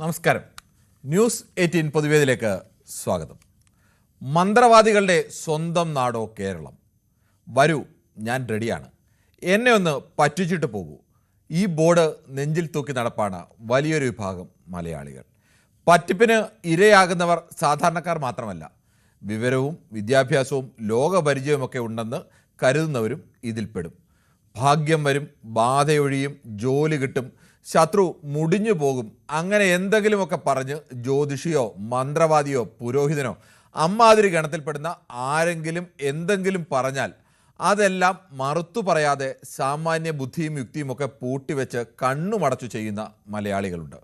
നമസ്കാരം. ന്യൂസ് 18 പൊതുവേദിയിലേക്ക് സ്വാഗതം. മന്ത്രവാദികളുടെ സ്വന്തം നാടോ കേരളം? വരൂ, ഞാൻ റെഡിയാണ്. എന്നെ ഒന്ന് പറ്റിച്ചിട്ട് പോകൂ. ഈ ബോർഡ് നെഞ്ചിൽ തൂക്കി നടപ്പാണ് വലിയൊരു വിഭാഗം മലയാളികൾ. പറ്റിപ്പിന് ഇരയാകുന്നവർ സാധാരണക്കാർ മാത്രമല്ല, വിവരവും വിദ്യാഭ്യാസവും ലോകപരിചയവുമൊക്കെ ഉണ്ടെന്ന് കരുതുന്നവരും ഇതിൽപ്പെടും. ഭാഗ്യം വരും, ബാധയൊഴിയും, ജോലി കിട്ടും, ശത്രു മുടിഞ്ഞു പോകും, അങ്ങനെ എന്തെങ്കിലുമൊക്കെ പറഞ്ഞ് ജ്യോതിഷിയോ മന്ത്രവാദിയോ പുരോഹിതനോ അമ്മാതിരി ഗണത്തിൽപ്പെടുന്ന ആരെങ്കിലും എന്തെങ്കിലും പറഞ്ഞാൽ അതെല്ലാം മറുത്തു പറയാതെ സാമാന്യ ബുദ്ധിയും യുക്തിയുമൊക്കെ പൂട്ടിവെച്ച് കണ്ണുമടച്ചു ചെയ്യുന്ന മലയാളികളുണ്ട്.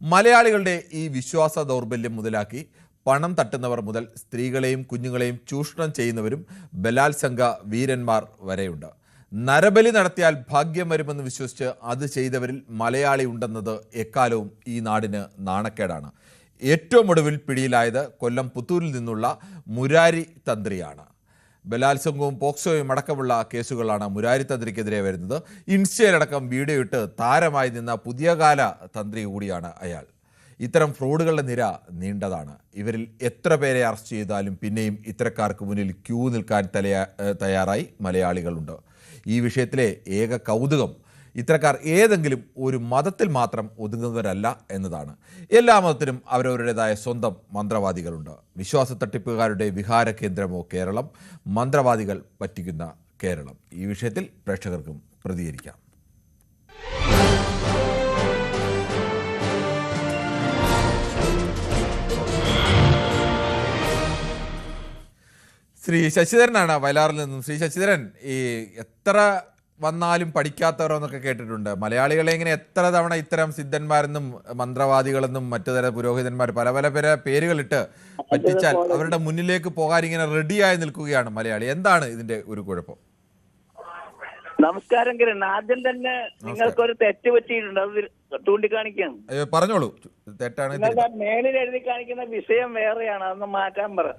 മലയാളികളുടെ ഈ വിശ്വാസ ദൗർബല്യം മുതലാക്കി പണം തട്ടുന്നവർ മുതൽ സ്ത്രീകളെയും കുഞ്ഞുങ്ങളെയും ചൂഷണം ചെയ്യുന്നവരും ബലാത്സംഗ വീരന്മാർ വരെയുണ്ട്. നരബലി നടത്തിയാൽ ഭാഗ്യം വരുമെന്ന് വിശ്വസിച്ച് അത് ചെയ്തവരിൽ മലയാളി ഉണ്ടെന്നത് എക്കാലവും ഈ നാടിന് നാണക്കേടാണ്. ഏറ്റവും ഒടുവിൽ പിടിയിലായത് കൊല്ലം പുത്തൂരിൽ നിന്നുള്ള മുരാരി തന്ത്രിയാണ്. ബലാത്സംഗവും പോക്സോയും അടക്കമുള്ള കേസുകളാണ് മുരാരി തന്ത്രിക്കെതിരെ വരുന്നത്. ഇൻസ്റ്റയിലടക്കം വീഡിയോ ഇട്ട് താരമായി നിന്ന പുതിയകാല തന്ത്രി കൂടിയാണ് അയാൾ. ഇത്തരം ഫ്രോഡുകളുടെ നിര നീണ്ടതാണ്. ഇവരിൽ എത്ര പേരെ അറസ്റ്റ് ചെയ്താലും പിന്നെയും ഇത്തരക്കാർക്ക് മുന്നിൽ ക്യൂ നിൽക്കാൻ തയ്യാറായി മലയാളികളുണ്ട്. ഈ വിഷയത്തിലെ ഏക കൗതുകം ഇത്തരക്കാർ ഏതെങ്കിലും ഒരു മതത്തിൽ മാത്രം ഒതുങ്ങുന്നവരല്ല എന്നതാണ്. എല്ലാ മതത്തിനും അവരവരുടേതായ സ്വന്തം മന്ത്രവാദികളുണ്ട്. വിശ്വാസ തട്ടിപ്പുകാരുടെ വിഹാര കേന്ദ്രമോ കേരളം, മന്ത്രവാദികൾ പറ്റിക്കുന്ന കേരളം. ഈ വിഷയത്തിൽ പ്രേക്ഷകർക്കും പ്രതികരിക്കാം. ശ്രീ ശശിധരനാണ് വയലാറിൽ നിന്നും. ശ്രീ ശശിധരൻ, ഈ എത്ര വന്നാലും പഠിക്കാത്തവരെന്നൊക്കെ കേട്ടിട്ടുണ്ട്. മലയാളികളെ ഇങ്ങനെ എത്ര തവണ ഇത്തരം സിദ്ധന്മാരെന്നും മന്ത്രവാദികളെന്നും മറ്റു തര പുരോഹിതന്മാർ പല പല പേരുകളിട്ട് പറ്റിച്ചാൽ അവരുടെ മുന്നിലേക്ക് പോകാൻ ഇങ്ങനെ റെഡിയായി നിൽക്കുകയാണ് മലയാളി. എന്താണ് ഇതിന്റെ ഒരു കുഴപ്പം? നമസ്കാരം കിരൺ. ആദ്യം തന്നെ നിങ്ങൾക്കൊരു തെറ്റ് പറ്റിയിട്ടുണ്ട്, അത് ചൂണ്ടിക്കാണിക്കാം. പറഞ്ഞോളൂ. തെറ്റാണ്. മേളിൽ എഴുതി കാണിക്കുന്ന വിഷയം വേറെയാണ്, അതൊന്ന് മാറ്റാൻ പറ.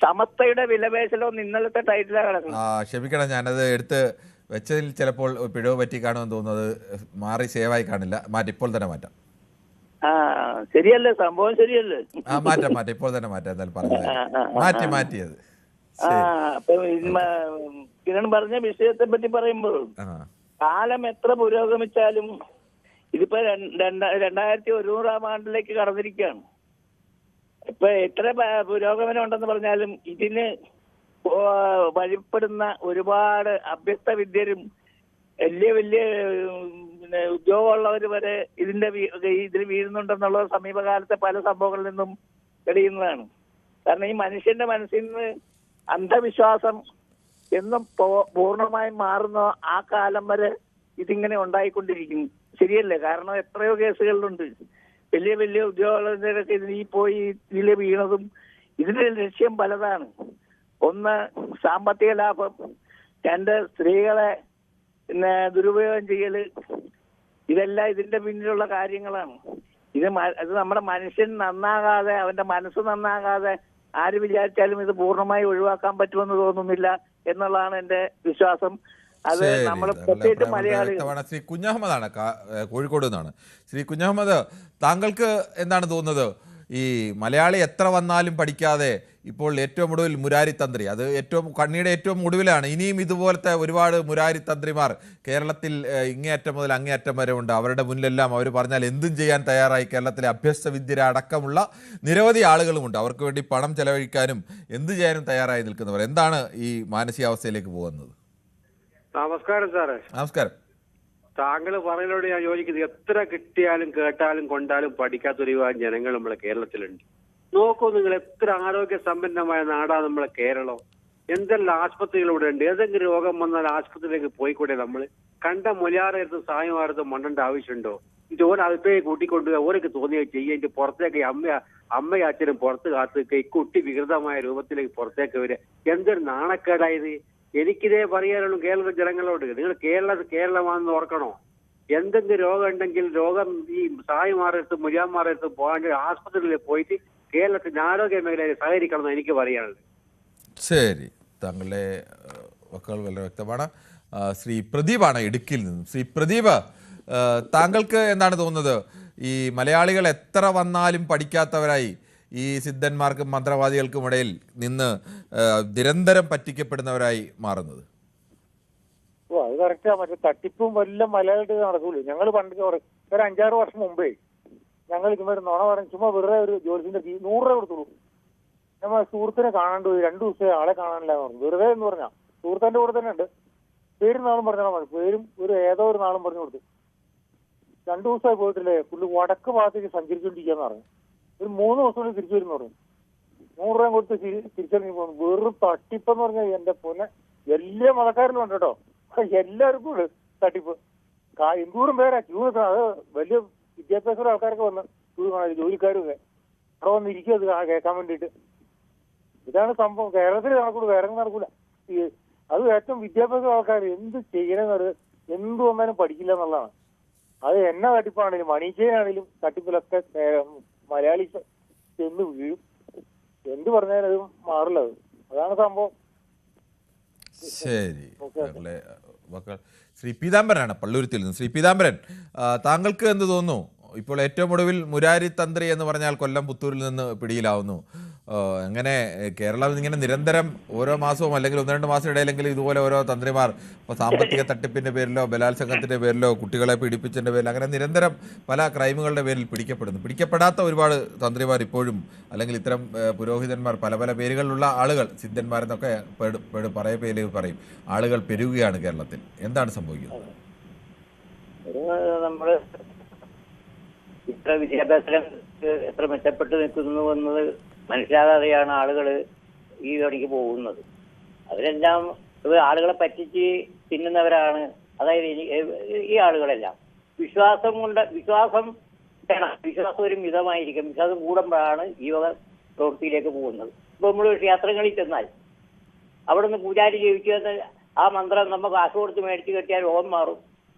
സമസ്തയുടെ വിലപേശലോ ഇന്നലത്തെ ടൈറ്റിലാണ് കിടക്കുന്നത്. ക്ഷമിക്കണം, ഞാനത് എടുത്ത് വെച്ചതിൽ ചിലപ്പോൾ പിഴവ് പറ്റി കാണുമെന്ന് തോന്നുന്നത്. മാറി സേവായി കാണില്ല. ഇപ്പോൾ തന്നെ മാറ്റാം. ശരിയല്ലേ? സംഭവം ശരിയല്ലേ? മാറ്റാം. ഇപ്പോൾ തന്നെ മാറ്റാം. എന്തായാലും പറഞ്ഞത് മാറ്റിയത്. അപ്പൊ കിരൺ പറഞ്ഞ വിഷയത്തെ പറ്റി പറയുമ്പോൾ കാലം എത്ര പുരോഗമിച്ചാലും ഇതിപ്പോ 2100 ആണ്ടിലേക്ക് കടന്നിരിക്കുകയാണ്. ഇപ്പൊ എത്ര പുരോഗമനം ഉണ്ടെന്ന് പറഞ്ഞാലും ഇതിന് വഴിപ്പെടുന്ന ഒരുപാട് അഭ്യസ്ത വിദ്യരും വലിയ വലിയ ഉദ്യോഗമുള്ളവർ വരെ ഇതിൽ വീഴുന്നുണ്ടെന്നുള്ള സമീപകാലത്തെ പല സംഭവങ്ങളിൽ നിന്നും തെളിയുന്നതാണ്. കാരണം ഈ മനുഷ്യന്റെ മനസ്സിൽ നിന്ന് അന്ധവിശ്വാസം എന്നും പൂർണ്ണമായും മാറുന്ന ആ കാലം വരെ ഇതിങ്ങനെ ഉണ്ടായിക്കൊണ്ടിരിക്കുന്നു. ശരിയല്ലേ? കാരണം എത്രയോ കേസുകളിലുണ്ട്. വലിയ വലിയ ഉദ്യോഗസ്ഥരൊക്കെ ഇതിൽ വീണതും ഇതിന്റെ ലക്ഷ്യം പലതാണ്. ഒന്ന്, സാമ്പത്തിക ലാഭം. രണ്ട്, സ്ത്രീകളെ ദുരുപയോഗം ചെയ്യല്. ഇതെല്ലാം ഇതിന്റെ പിന്നിലുള്ള കാര്യങ്ങളാണ്. ഇത് നമ്മുടെ മനുഷ്യൻ നന്നാകാതെ, അവന്റെ മനസ്സ് നന്നാകാതെ ആര് വിചാരിച്ചാലും ഇത് പൂർണ്ണമായി ഒഴിവാക്കാൻ പറ്റുമെന്ന് തോന്നുന്നില്ല എന്നുള്ളതാണ് എന്റെ വിശ്വാസം. അത് നമ്മൾ പ്രത്യേകിച്ച് മലയാളികൾ. ശ്രീ കുഞ്ഞഹമ്മദാണ് കോഴിക്കോട് നിന്നാണ്. ശ്രീ കുഞ്ഞഹമ്മദ്, താങ്കൾക്ക് എന്താണ് തോന്നുന്നത്? ഈ മലയാളി എത്ര വന്നാലും പഠിക്കാതെ ഇപ്പോൾ ഏറ്റവും ഒടുവിൽ മുരാരി തന്ത്രി, അത് കണ്ണിയുടെ ഏറ്റവും ഒടുവിലാണ്. ഇനിയും ഇതുപോലത്തെ ഒരുപാട് മുരാരി തന്ത്രിമാർ കേരളത്തിൽ ഇങ്ങേയറ്റം മുതൽ അങ്ങേയറ്റം വരെ ഉണ്ട്. അവരുടെ മുന്നിലെല്ലാം അവർ പറഞ്ഞാൽ എന്തും ചെയ്യാൻ തയ്യാറായി കേരളത്തിലെ അഭ്യസ്ത വിദ്യര അടക്കമുള്ള നിരവധി ആളുകളുമുണ്ട്. അവർക്ക് വേണ്ടി പണം ചെലവഴിക്കാനും എന്ത് ചെയ്യാനും തയ്യാറായി നിൽക്കുന്നവർ. എന്താണ് ഈ മാനസികാവസ്ഥയിലേക്ക് പോകുന്നത്? നമസ്കാരം സാറേ. നമസ്കാരം. താങ്കൾ പറയുന്നതോട് ഞാൻ യോജിക്കുന്നത്. എത്ര കിട്ടിയാലും കേട്ടാലും കൊണ്ടാലും പഠിക്കാത്തൊരു ജനങ്ങൾ നമ്മളെ കേരളത്തിലുണ്ട്. നോക്കൂ നിങ്ങൾ, എത്ര ആരോഗ്യ സമ്പന്നമായ നാടാണ് നമ്മളെ കേരളം. എന്തെല്ലാം ആശുപത്രികൾ ഇവിടെ ഉണ്ട്. ഏതെങ്കിലും രോഗം വന്നാൽ ആശുപത്രിയിലേക്ക് പോയിക്കൂടെ? നമ്മൾ കണ്ട മൊലിയാറെടുത്തും സായമാരത്തും മണ്ണേണ്ട ആവശ്യമുണ്ടോ? ഇത് ഓരകത്തേക്ക് കൂട്ടിക്കൊണ്ട് ഓരൊക്കെ തോന്നിയ ചെയ്യുക. പുറത്തേക്ക് അമ്മയും അച്ഛനും പുറത്ത് കാത്ത് ഈ കുട്ടി വികൃതമായ രൂപത്തിലേക്ക് പുറത്തേക്ക് വരിക. എന്തൊരു നാണക്കേടായത്. എനിക്കിതേ പറയാനുള്ളൂ കേരള ജനങ്ങളോട്. നിങ്ങൾ കേരളമാണെന്ന് ഓർക്കണോ? എന്തെങ്കിലും രോഗം ഉണ്ടെങ്കിൽ രോഗം ഈ സായിമാരെടുത്തും മുരിയാന്മാരെടുത്തും പോകാണ്ട് ആസ്പത്രിയിൽ പോയിട്ട് കേരളത്തിന്റെ ആരോഗ്യ മേഖലയിൽ സഹകരിക്കണമെന്ന് എനിക്ക് പറയാനുള്ളത്. ശരി, താങ്കളുടെ വാക്കുകൾ വളരെ വ്യക്തമാണ്. ശ്രീ പ്രദീപാണ് ഇടുക്കിയിൽ നിന്നും. ശ്രീ പ്രദീപ്, താങ്കൾക്ക് എന്താണ് തോന്നുന്നത്? ഈ മലയാളികൾ എത്ര വന്നാലും പഠിക്കാത്തവരായി ഈ സിദ്ധന്മാർക്കും മന്ത്രവാദികൾക്കും ഇടയിൽ നിന്ന് നിരന്തരം പറ്റിക്കപ്പെടുന്നവരായി മാറുന്നത്? ഓ അത് കറക്റ്റാ. മറ്റേ തട്ടിപ്പും വല്ല മലയാളികൾ നടക്കൂലേ. ഞങ്ങൾ പണ്ട് ഒരു 5-6 വർഷം മുമ്പേ ഞങ്ങൾ ഇതുമാതിരി നുണ പറഞ്ഞ് ചുമ്മാ വെറുതെ ഒരു ജോലിസിന്റെ 100 രൂപ കൊടുത്തുള്ളൂ. നമ്മൾ സുഹൃത്തിനെ കാണാണ്ട് പോയി 2 ദിവസം ആളെ കാണാനില്ല എന്ന് പറഞ്ഞു. വെറുതെ എന്ന് പറഞ്ഞാൽ സുഹൃത്തിന്റെ കൂടെ തന്നെ ഉണ്ട്. പേരും നാളും പറഞ്ഞാൽ മതി. പേരും ഏതോ ഒരു നാളും പറഞ്ഞു കൊടുത്തു. 2 ദിവസമായി പോയിട്ടില്ലേ, പുള്ളി വടക്ക് ഭാഗത്തേക്ക് സഞ്ചരിച്ചുകൊണ്ടിരിക്കാന്ന് പറഞ്ഞു. ഒരു 3 ദിവസം കൊണ്ട് തിരിച്ചു വരുന്നു പറഞ്ഞു. 100 രൂപ കൊടുത്ത് തിരിച്ചിറങ്ങി പോകുന്നു. വെറും തട്ടിപ്പെന്ന് പറഞ്ഞാൽ എന്റെ പൊന്നെ എല്ലാ മതക്കാരിലും ഉണ്ട് കേട്ടോ. എല്ലാവർക്കും ഉണ്ട് തട്ടിപ്പ്. എന്തോരം പേരാ ക്യൂ നിൽക്കണം. അത് വലിയ വിദ്യാഭ്യാസമുള്ള ആൾക്കാരൊക്കെ വന്ന് ക്യൂ കാണാൻ, ജോലിക്കാരും ഒക്കെ അവിടെ വന്നിരിക്കും അത് കേൾക്കാൻ വേണ്ടിയിട്ട്. ഇതാണ് സംഭവം. കേരളത്തിൽ നടക്കൂല, വേറെ നടക്കൂല. അത് ഏറ്റവും വിദ്യാഭ്യാസ ആൾക്കാർ എന്ത് ചെയ്യണമെന്നത് എന്ത് വന്നാലും പഠിക്കില്ല എന്നുള്ളതാണ്. അത് എന്നാ തട്ടിപ്പാണെങ്കിലും മണീച്ചേനാണെങ്കിലും തട്ടിപ്പിലൊക്കെ മലയാളി ചെന്ന് വീഴും. എന്ത് പറഞ്ഞാലും അത് മാറില്ല. അതാണ് സംഭവം. ശരി. ശ്രീ പീതാംബരനാണ് പള്ളുരുത്തിൽ നിന്ന്. ശ്രീ പീതാംബരൻ, താങ്കൾക്ക് എന്ത് തോന്നുന്നു? ഇപ്പോൾ ഏറ്റവും ഒടുവിൽ മുരാരി തന്ത്രി എന്ന് പറഞ്ഞാൽ കൊല്ലം പുത്തൂരിൽ നിന്ന് പിടിയിലാവുന്നു. അങ്ങനെ കേരളം ഇങ്ങനെ നിരന്തരം ഓരോ മാസവും അല്ലെങ്കിൽ 1-2 മാസം ഇടയിലെങ്കിലും ഇതുപോലെ ഓരോ തന്ത്രിമാർ ഇപ്പോൾ സാമ്പത്തിക തട്ടിപ്പിൻ്റെ പേരിലോ ബലാത്സംഗത്തിൻ്റെ പേരിലോ കുട്ടികളെ പീഡിപ്പിച്ചതിൻ്റെ പേരിലോ അങ്ങനെ നിരന്തരം പല ക്രൈമുകളുടെ പേരിൽ പിടിക്കപ്പെടുന്നു. പിടിക്കപ്പെടാത്ത ഒരുപാട് തന്ത്രിമാർ ഇപ്പോഴും, അല്ലെങ്കിൽ ഇത്തരം പുരോഹിതന്മാർ, പല പല പേരുകളിലുള്ള ആളുകൾ, സിദ്ധന്മാരെന്നൊക്കെ പേര് പറയും, ആളുകൾ പെരുകുകയാണ് കേരളത്തിൽ. എന്താണ് സംഭവിക്കുന്നത്? നമ്മള് ഇത്ര വിദ്യാഭ്യാസം എത്ര മെച്ചപ്പെട്ട് നിൽക്കുന്നു എന്നത് മനസ്സിലാകാതെയാണ് ആളുകൾ ഈ വഴിക്ക് പോകുന്നത്. അവരെല്ലാം ആളുകളെ പറ്റിച്ച് തിന്നുന്നവരാണ്. അതായത് ഈ ആളുകളെല്ലാം വിശ്വാസം വേണം. വിശ്വാസം ഒരു മിതമായിരിക്കും. വിശ്വാസം കൂടുമ്പോഴാണ് ഈ വക പ്രവൃത്തിയിലേക്ക് പോകുന്നത്. ഇപ്പൊ നമ്മൾ ക്ഷേത്രങ്ങളിൽ ചെന്നാൽ അവിടെ നിന്ന് പൂജാരി ജീവിക്കുന്ന ആ മന്ത്രം നമ്മൾ കാശ് കൊടുത്ത് മേടിച്ച് കെട്ടിയാൽ രോഗം മാറും,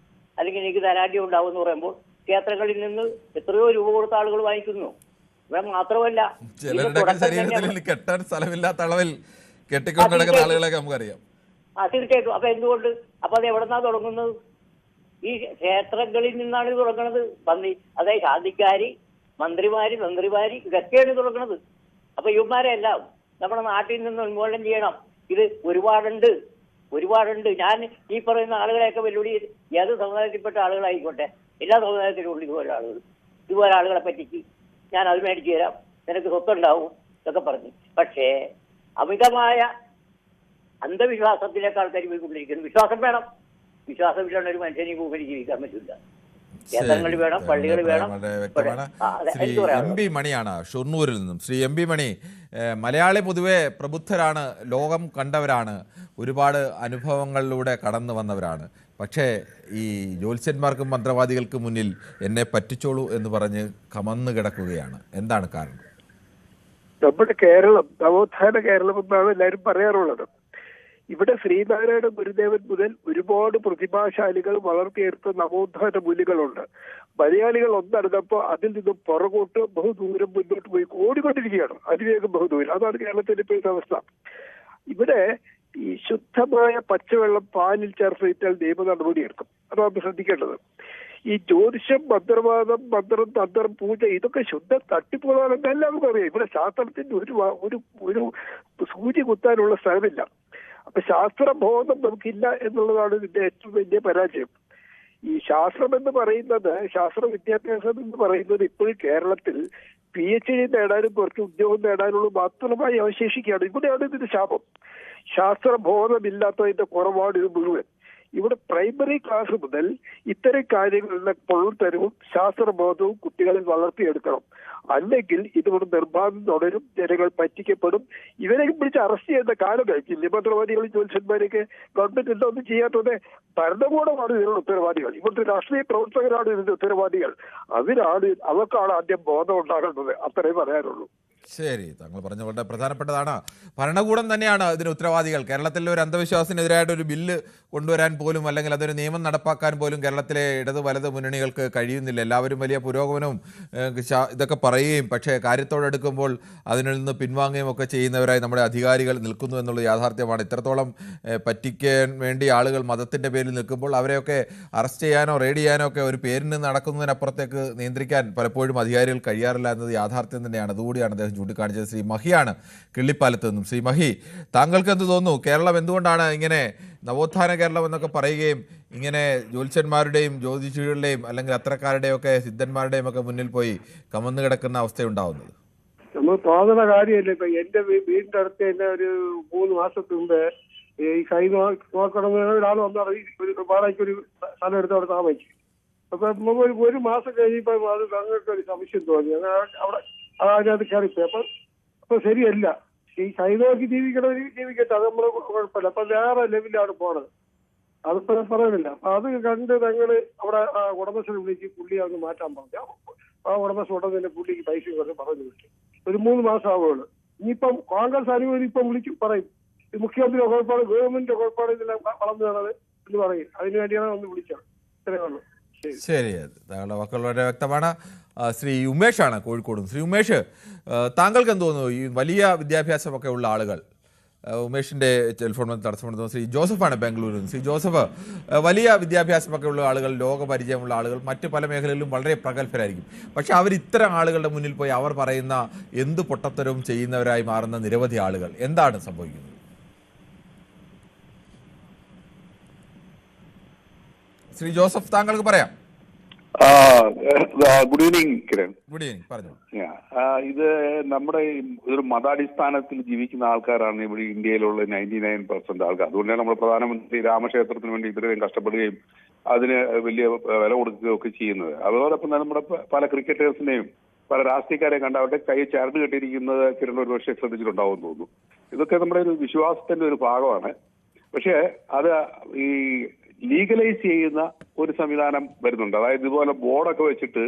അല്ലെങ്കിൽ എനിക്ക് ധനാഢ്യം ഉണ്ടാവും എന്ന് പറയുമ്പോൾ ക്ഷേത്രങ്ങളിൽ നിന്ന് എത്രയോ രൂപ കൊടുത്ത ആളുകൾ വാങ്ങിക്കുന്നു. ഇവിടെ മാത്രമല്ല, ചിലരുടെ ശരീരത്തിൽ കെട്ടാൻ സ്ഥലമില്ലാത്ത അളവിൽ കെട്ടിക്കൊണ്ട് നടക്കുന്ന ആളുകളൊക്കെ നമുക്കറിയാം. തീർച്ചയായിട്ടും. അപ്പൊ എന്തുകൊണ്ട്? അപ്പൊ അത് എവിടെന്നാ തുടങ്ങുന്നത്? ഈ ക്ഷേത്രങ്ങളിൽ നിന്നാണ് ഇത് തുടങ്ങുന്നത്. അതായത് ശാന്തിക്കാരി, മന്ത്രിമാര്, തന്ത്രിമാര് ഇതൊക്കെയാണ് തുടങ്ങുന്നത്. അപ്പൊ ഇവന്മാരെ എല്ലാം നമ്മുടെ നാട്ടിൽ നിന്ന് ഉന്മൂലനം ചെയ്യണം. ഇത് ഒരുപാടുണ്ട്. ഞാൻ ഈ പറയുന്ന ആളുകളെയൊക്കെ വെല്ലുവിളി ഏത് സമുദായത്തിൽപ്പെട്ട ആളുകളായിക്കോട്ടെ, എല്ലാ സമുദായത്തിലും ഉണ്ട് ഇതുപോലെ ആളുകളെ പറ്റിച്ച് ഞാൻ അത് മേടിച്ചു തരാം, നിനക്ക് സ്വത്തുണ്ടാവും ഇതൊക്കെ പറഞ്ഞു. പക്ഷേ അമിതമായ അന്ധവിശ്വാസത്തിലേക്ക് ആൾക്കാർ പോയിക്കൊണ്ടിരിക്കുന്നു. വിശ്വാസം വേണം. വിശ്വാസമില്ലാണ്ട് ഒരു മനുഷ്യനെ ഭൂമിയിൽ ജീവിക്കാൻ പറ്റില്ല. ക്ഷേത്രങ്ങൾ വേണം, പള്ളികൾ വേണം. ശ്രീ എം പി മണിയാണ് ഷൊർണൂരിൽ നിന്നും. ശ്രീ എം പി മണി, മലയാളി പൊതുവെ പ്രബുദ്ധരാണ്, ലോകം കണ്ടവരാണ്, ഒരുപാട് അനുഭവങ്ങളിലൂടെ കടന്നു വന്നവരാണ്. പക്ഷേ ഈ ജ്യോത്സ്യന്മാർക്കും മന്ത്രവാദികൾക്കും മുന്നിൽ എന്നെ പറ്റിച്ചോളൂ എന്ന് പറഞ്ഞ് കമന്ന് കിടക്കുകയാണ്. എന്താണ് കാരണം? നമ്മുടെ കേരളം നവോത്ഥാന കേരളം എന്നാണ് എല്ലാവരും പറയാറുള്ളത്. ഇവിടെ ശ്രീനാരായണ ഗുരുദേവൻ മുതൽ ഒരുപാട് പ്രതിഭാശാലികൾ വളർത്തിയെടുത്ത നവോത്ഥാന മൂല്യങ്ങളുണ്ട്. മലയാളികൾ ഒന്നടന്നപ്പോൾ അതിൽ നിന്നും പുറകോട്ട് ബഹുദൂരം മുന്നോട്ട് പോയി ഓടിക്കൊണ്ടിരിക്കുകയാണ്, അതിവേഗം ബഹുദൂരം. അതാണ് കേരളത്തിന്റെ ഇപ്പോഴത്തെ അവസ്ഥ. ഇവിടെ ഈ ശുദ്ധമായ പച്ചവെള്ളം പാലിൽ ചേർത്തിട്ടാൽ നിയമ നടപടി എടുക്കും. അതാണ് ശ്രദ്ധിക്കേണ്ടത്. ഈ ജ്യോതിഷം, മന്ത്രവാദം, മന്ത്രം, തന്ത്രം, പൂജ ഇതൊക്കെ ശുദ്ധ തട്ടിപ്പുകളാണെന്ന് എല്ലാവർക്കും അറിയാം. ഇവിടെ ശാസ്ത്രത്തിന് ഒരു സൂചി കുത്താനുള്ള സ്ഥലമില്ല. അപ്പൊ ശാസ്ത്രബോധം നമുക്കില്ല എന്നുള്ളതാണ് ഇതിന്റെ ഏറ്റവും വലിയ പരാജയം. ഈ ശാസ്ത്രം എന്ന് പറയുന്നത്, ശാസ്ത്ര വിദ്യാഭ്യാസം എന്ന് പറയുന്നത് ഇപ്പോഴും കേരളത്തിൽ PhD നേടാനും കുറച്ച് ഉദ്യോഗം നേടാനുള്ള മാത്രമായി അവശേഷിക്കുകയാണ്. ഇവിടെയാണ് ഇതിന്റെ ശാപം. ശാസ്ത്രബോധമില്ലാത്തതിന്റെ കുറവാണ് ഇത് മുഴുവൻ. ഇവിടെ പ്രൈമറി ക്ലാസ് മുതൽ ഇത്തരം കാര്യങ്ങളുടെ പൊള്ളത്തരവും ശാസ്ത്രബോധവും കുട്ടികളിൽ വളർത്തിയെടുക്കണം. അല്ലെങ്കിൽ ഇതുകൊണ്ട് നിർബാധം തുടരും, ജനങ്ങൾ പറ്റിക്കപ്പെടും. ഇവരെ പിടിച്ച് അറസ്റ്റ് ചെയ്യുന്ന കാലം കഴിച്ചില്ല. മന്ത്രവാദികൾ, ജ്യോത്സ്യന്മാരൊക്കെ ഗവൺമെന്റ് എന്താ ഒന്നും ചെയ്യാത്തത്? ഭരണകൂടമാണ് ഇതിനുള്ള ഉത്തരവാദികൾ. ഇവിടുത്തെ രാഷ്ട്രീയ പ്രവർത്തകരാണ് ഇതിന്റെ ഉത്തരവാദികൾ. അവർക്കാണ് ആദ്യം ബോധം ഉണ്ടാകേണ്ടത്. അത്രേ പറയാനുള്ളൂ. ശരി, താങ്കൾ പറഞ്ഞ വളരെ പ്രധാനപ്പെട്ടതാണ്. ഭരണകൂടം തന്നെയാണ് ഇതിന് ഉത്തരവാദികൾ. കേരളത്തിലെ ഒരു അന്ധവിശ്വാസത്തിനെതിരായിട്ട് ഒരു ബില്ല് കൊണ്ടുവരാൻ പോലും അല്ലെങ്കിൽ അതൊരു നിയമം നടപ്പാക്കാൻ പോലും കേരളത്തിലെ ഇടത് വലത് മുന്നണികൾക്ക് കഴിയുന്നില്ല. എല്ലാവരും വലിയ പുരോഗമനവും ഇതൊക്കെ പറയുകയും പക്ഷേ കാര്യത്തോടെടുക്കുമ്പോൾ അതിൽ നിന്ന് പിൻവാങ്ങുകയും ഒക്കെ ചെയ്യുന്നവരായി നമ്മുടെ അധികാരികൾ നിൽക്കുന്നു എന്നുള്ള യാഥാർത്ഥ്യമാണ്. ഇത്രത്തോളം പറ്റിക്കാൻ വേണ്ടി ആളുകൾ മതത്തിൻ്റെ പേരിൽ നിൽക്കുമ്പോൾ അവരെയൊക്കെ അറസ്റ്റ് ചെയ്യാനോ റെയ്ഡ് ചെയ്യാനോ ഒക്കെ ഒരു പേരിന് നടക്കുന്നതിനപ്പുറത്തേക്ക് നിയന്ത്രിക്കാൻ പലപ്പോഴും അധികാരികൾ കഴിയാറില്ല എന്നത് യാഥാർത്ഥ്യം തന്നെയാണ്. അതുകൂടിയാണ് അദ്ദേഹം ചൂണ്ടിക്കാണിച്ചത്. ശ്രീ മഹിയാണ് കിള്ളിപ്പാലത്ത് നിന്നും. ശ്രീ മഹി, താങ്കൾക്ക് എന്ത് തോന്നുന്നു? കേരളം എന്തുകൊണ്ടാണ് ഇങ്ങനെ നവോത്ഥാന കേരളം എന്നൊക്കെ പറയുകയും ഇങ്ങനെ ജ്യോത്സ്യന്മാരുടെയും ജ്യോതിഷികളുടെയും അല്ലെങ്കിൽ അത്തരക്കാരുടെയും ഒക്കെ സിദ്ധന്മാരുടെയും ഒക്കെ മുന്നിൽ പോയി കമന്നു കിടക്കുന്ന അവസ്ഥയുണ്ടാവുന്നത്? നമ്മൾ തോന്നുന്ന കാര്യമല്ല. ഇപ്പൊ എന്റെ വീടിന്റെ അടുത്ത് തന്നെ ഒരു 3 മാസത്തിന് മുമ്പ് ഈ കൈ നോക്കണമെന്ന് ഒരാൾ വന്നാൽ ഒരു വാടകയ്ക്ക് ഒരു സ്ഥലം എടുത്ത് അവിടെ താമസിച്ചു. അപ്പൊ ഒരു മാസം കഴിഞ്ഞപ്പോ അത് ഞങ്ങൾക്ക് ഒരു സംശയം തോന്നി. അവിടെ അതിനകത്ത് കയറിപ്പോയി. അപ്പൊ ശരിയല്ല. ഈ കൈ നോക്കി ജീവിക്കട്ടെ, അത് നമ്മള് കുഴപ്പമില്ല. അപ്പൊ വേറെ ലെവലിലാണ് പോണത്. അതിപ്പോ പറയുന്നില്ല. അപ്പൊ അത് കണ്ട് ഞങ്ങള് അവിടെ ഉടമസ്ഥനെ വിളിച്ച് പുള്ളി അങ്ങ് മാറ്റാൻ പറഞ്ഞു. ആ ഉടമസ്ഥ ഉടനെ തന്നെ പുള്ളിക്ക് പൈസ കുറച്ച് പറഞ്ഞു വിട്ടു. ഒരു 3 മാസം ആവുകയുള്ളൂ. ഇനിയിപ്പം കോൺഗ്രസ് അനുകൂലി ഇപ്പം വിളിച്ച് പറയും മുഖ്യമന്ത്രിയുടെ കുഴപ്പമാണ്, ഗവൺമെന്റിന്റെ കുഴപ്പമാണ്, ഇതെല്ലാം വളർന്നു വേണത് എന്ന് പറയും. അതിനുവേണ്ടിയാണ് ഒന്ന് വിളിച്ചത്. ഇത്രയേ ഉള്ളൂ. ശരി, താങ്കളുടെ വാക്കുകൾ വളരെ വ്യക്തമാണ്. ശ്രീ ഉമേഷാണ് കോഴിക്കോടും. ശ്രീ ഉമേഷ്, താങ്കൾക്ക് എന്ത് തോന്നുന്നു? ഈ വലിയ വിദ്യാഭ്യാസമൊക്കെ ഉള്ള ആളുകൾ, ഉമേഷിൻ്റെ ടെലിഫോൺ തടസ്സപ്പെടുന്നു. ശ്രീ ജോസഫാണ് ബാംഗ്ലൂരിൽ നിന്ന്. ശ്രീ ജോസഫ്, വലിയ വിദ്യാഭ്യാസമൊക്കെ ഉള്ള ആളുകൾ, ലോകപരിചയമുള്ള ആളുകൾ, മറ്റ് പല മേഖലകളിലും വളരെ പ്രഗത്ഭരായിരിക്കും. പക്ഷെ അവർ ഇത്തരം ആളുകളുടെ മുന്നിൽ പോയി അവർ പറയുന്ന എന്ത് പൊട്ടത്തരവും ചെയ്യുന്നവരായി മാറുന്ന നിരവധി ആളുകൾ. എന്താണ് സംഭവിക്കുന്നത്? ശ്രീ ജോസഫ്, താങ്കൾക്ക് പറയാം. Good evening Kiran. Good evening, പറഞ്ഞു. ഇത് നമ്മുടെ ഒരു മതാടിസ്ഥാനത്തിൽ ജീവിക്കുന്ന ആൾക്കാരാണ് ഇവിടെ ഇന്ത്യയിലുള്ള 99% ആൾക്കാർ. അതുകൊണ്ടാണ് നമ്മുടെ പ്രധാനമന്ത്രി രാമക്ഷേത്രത്തിന് വേണ്ടി ഇത്രയും കഷ്ടപ്പെടുകയും അതിന് വലിയ വില കൊടുക്കുകയും ഒക്കെ ചെയ്യുന്നത്. അതോടൊപ്പം നമ്മുടെ പല ക്രിക്കറ്റേഴ്സിനെയും പല രാഷ്ട്രീയക്കാരെയും കണ്ട് അവരുടെ കൈ ചരട് കെട്ടിയിരിക്കുന്നത് കിരൺ ഒരു പക്ഷേ ശ്രദ്ധിച്ചിട്ടുണ്ടാവുമെന്ന് തോന്നുന്നു. ഇതൊക്കെ നമ്മുടെ ഒരു വിശ്വാസത്തിന്റെ ഒരു ഭാഗമാണ്. പക്ഷേ അത് ഈ ലീഗലൈസ് ചെയ്യുന്ന ഒരു സംവിധാനം വരുന്നുണ്ട്. അതായത് ഇതുപോലെ ബോർഡൊക്കെ വെച്ചിട്ട്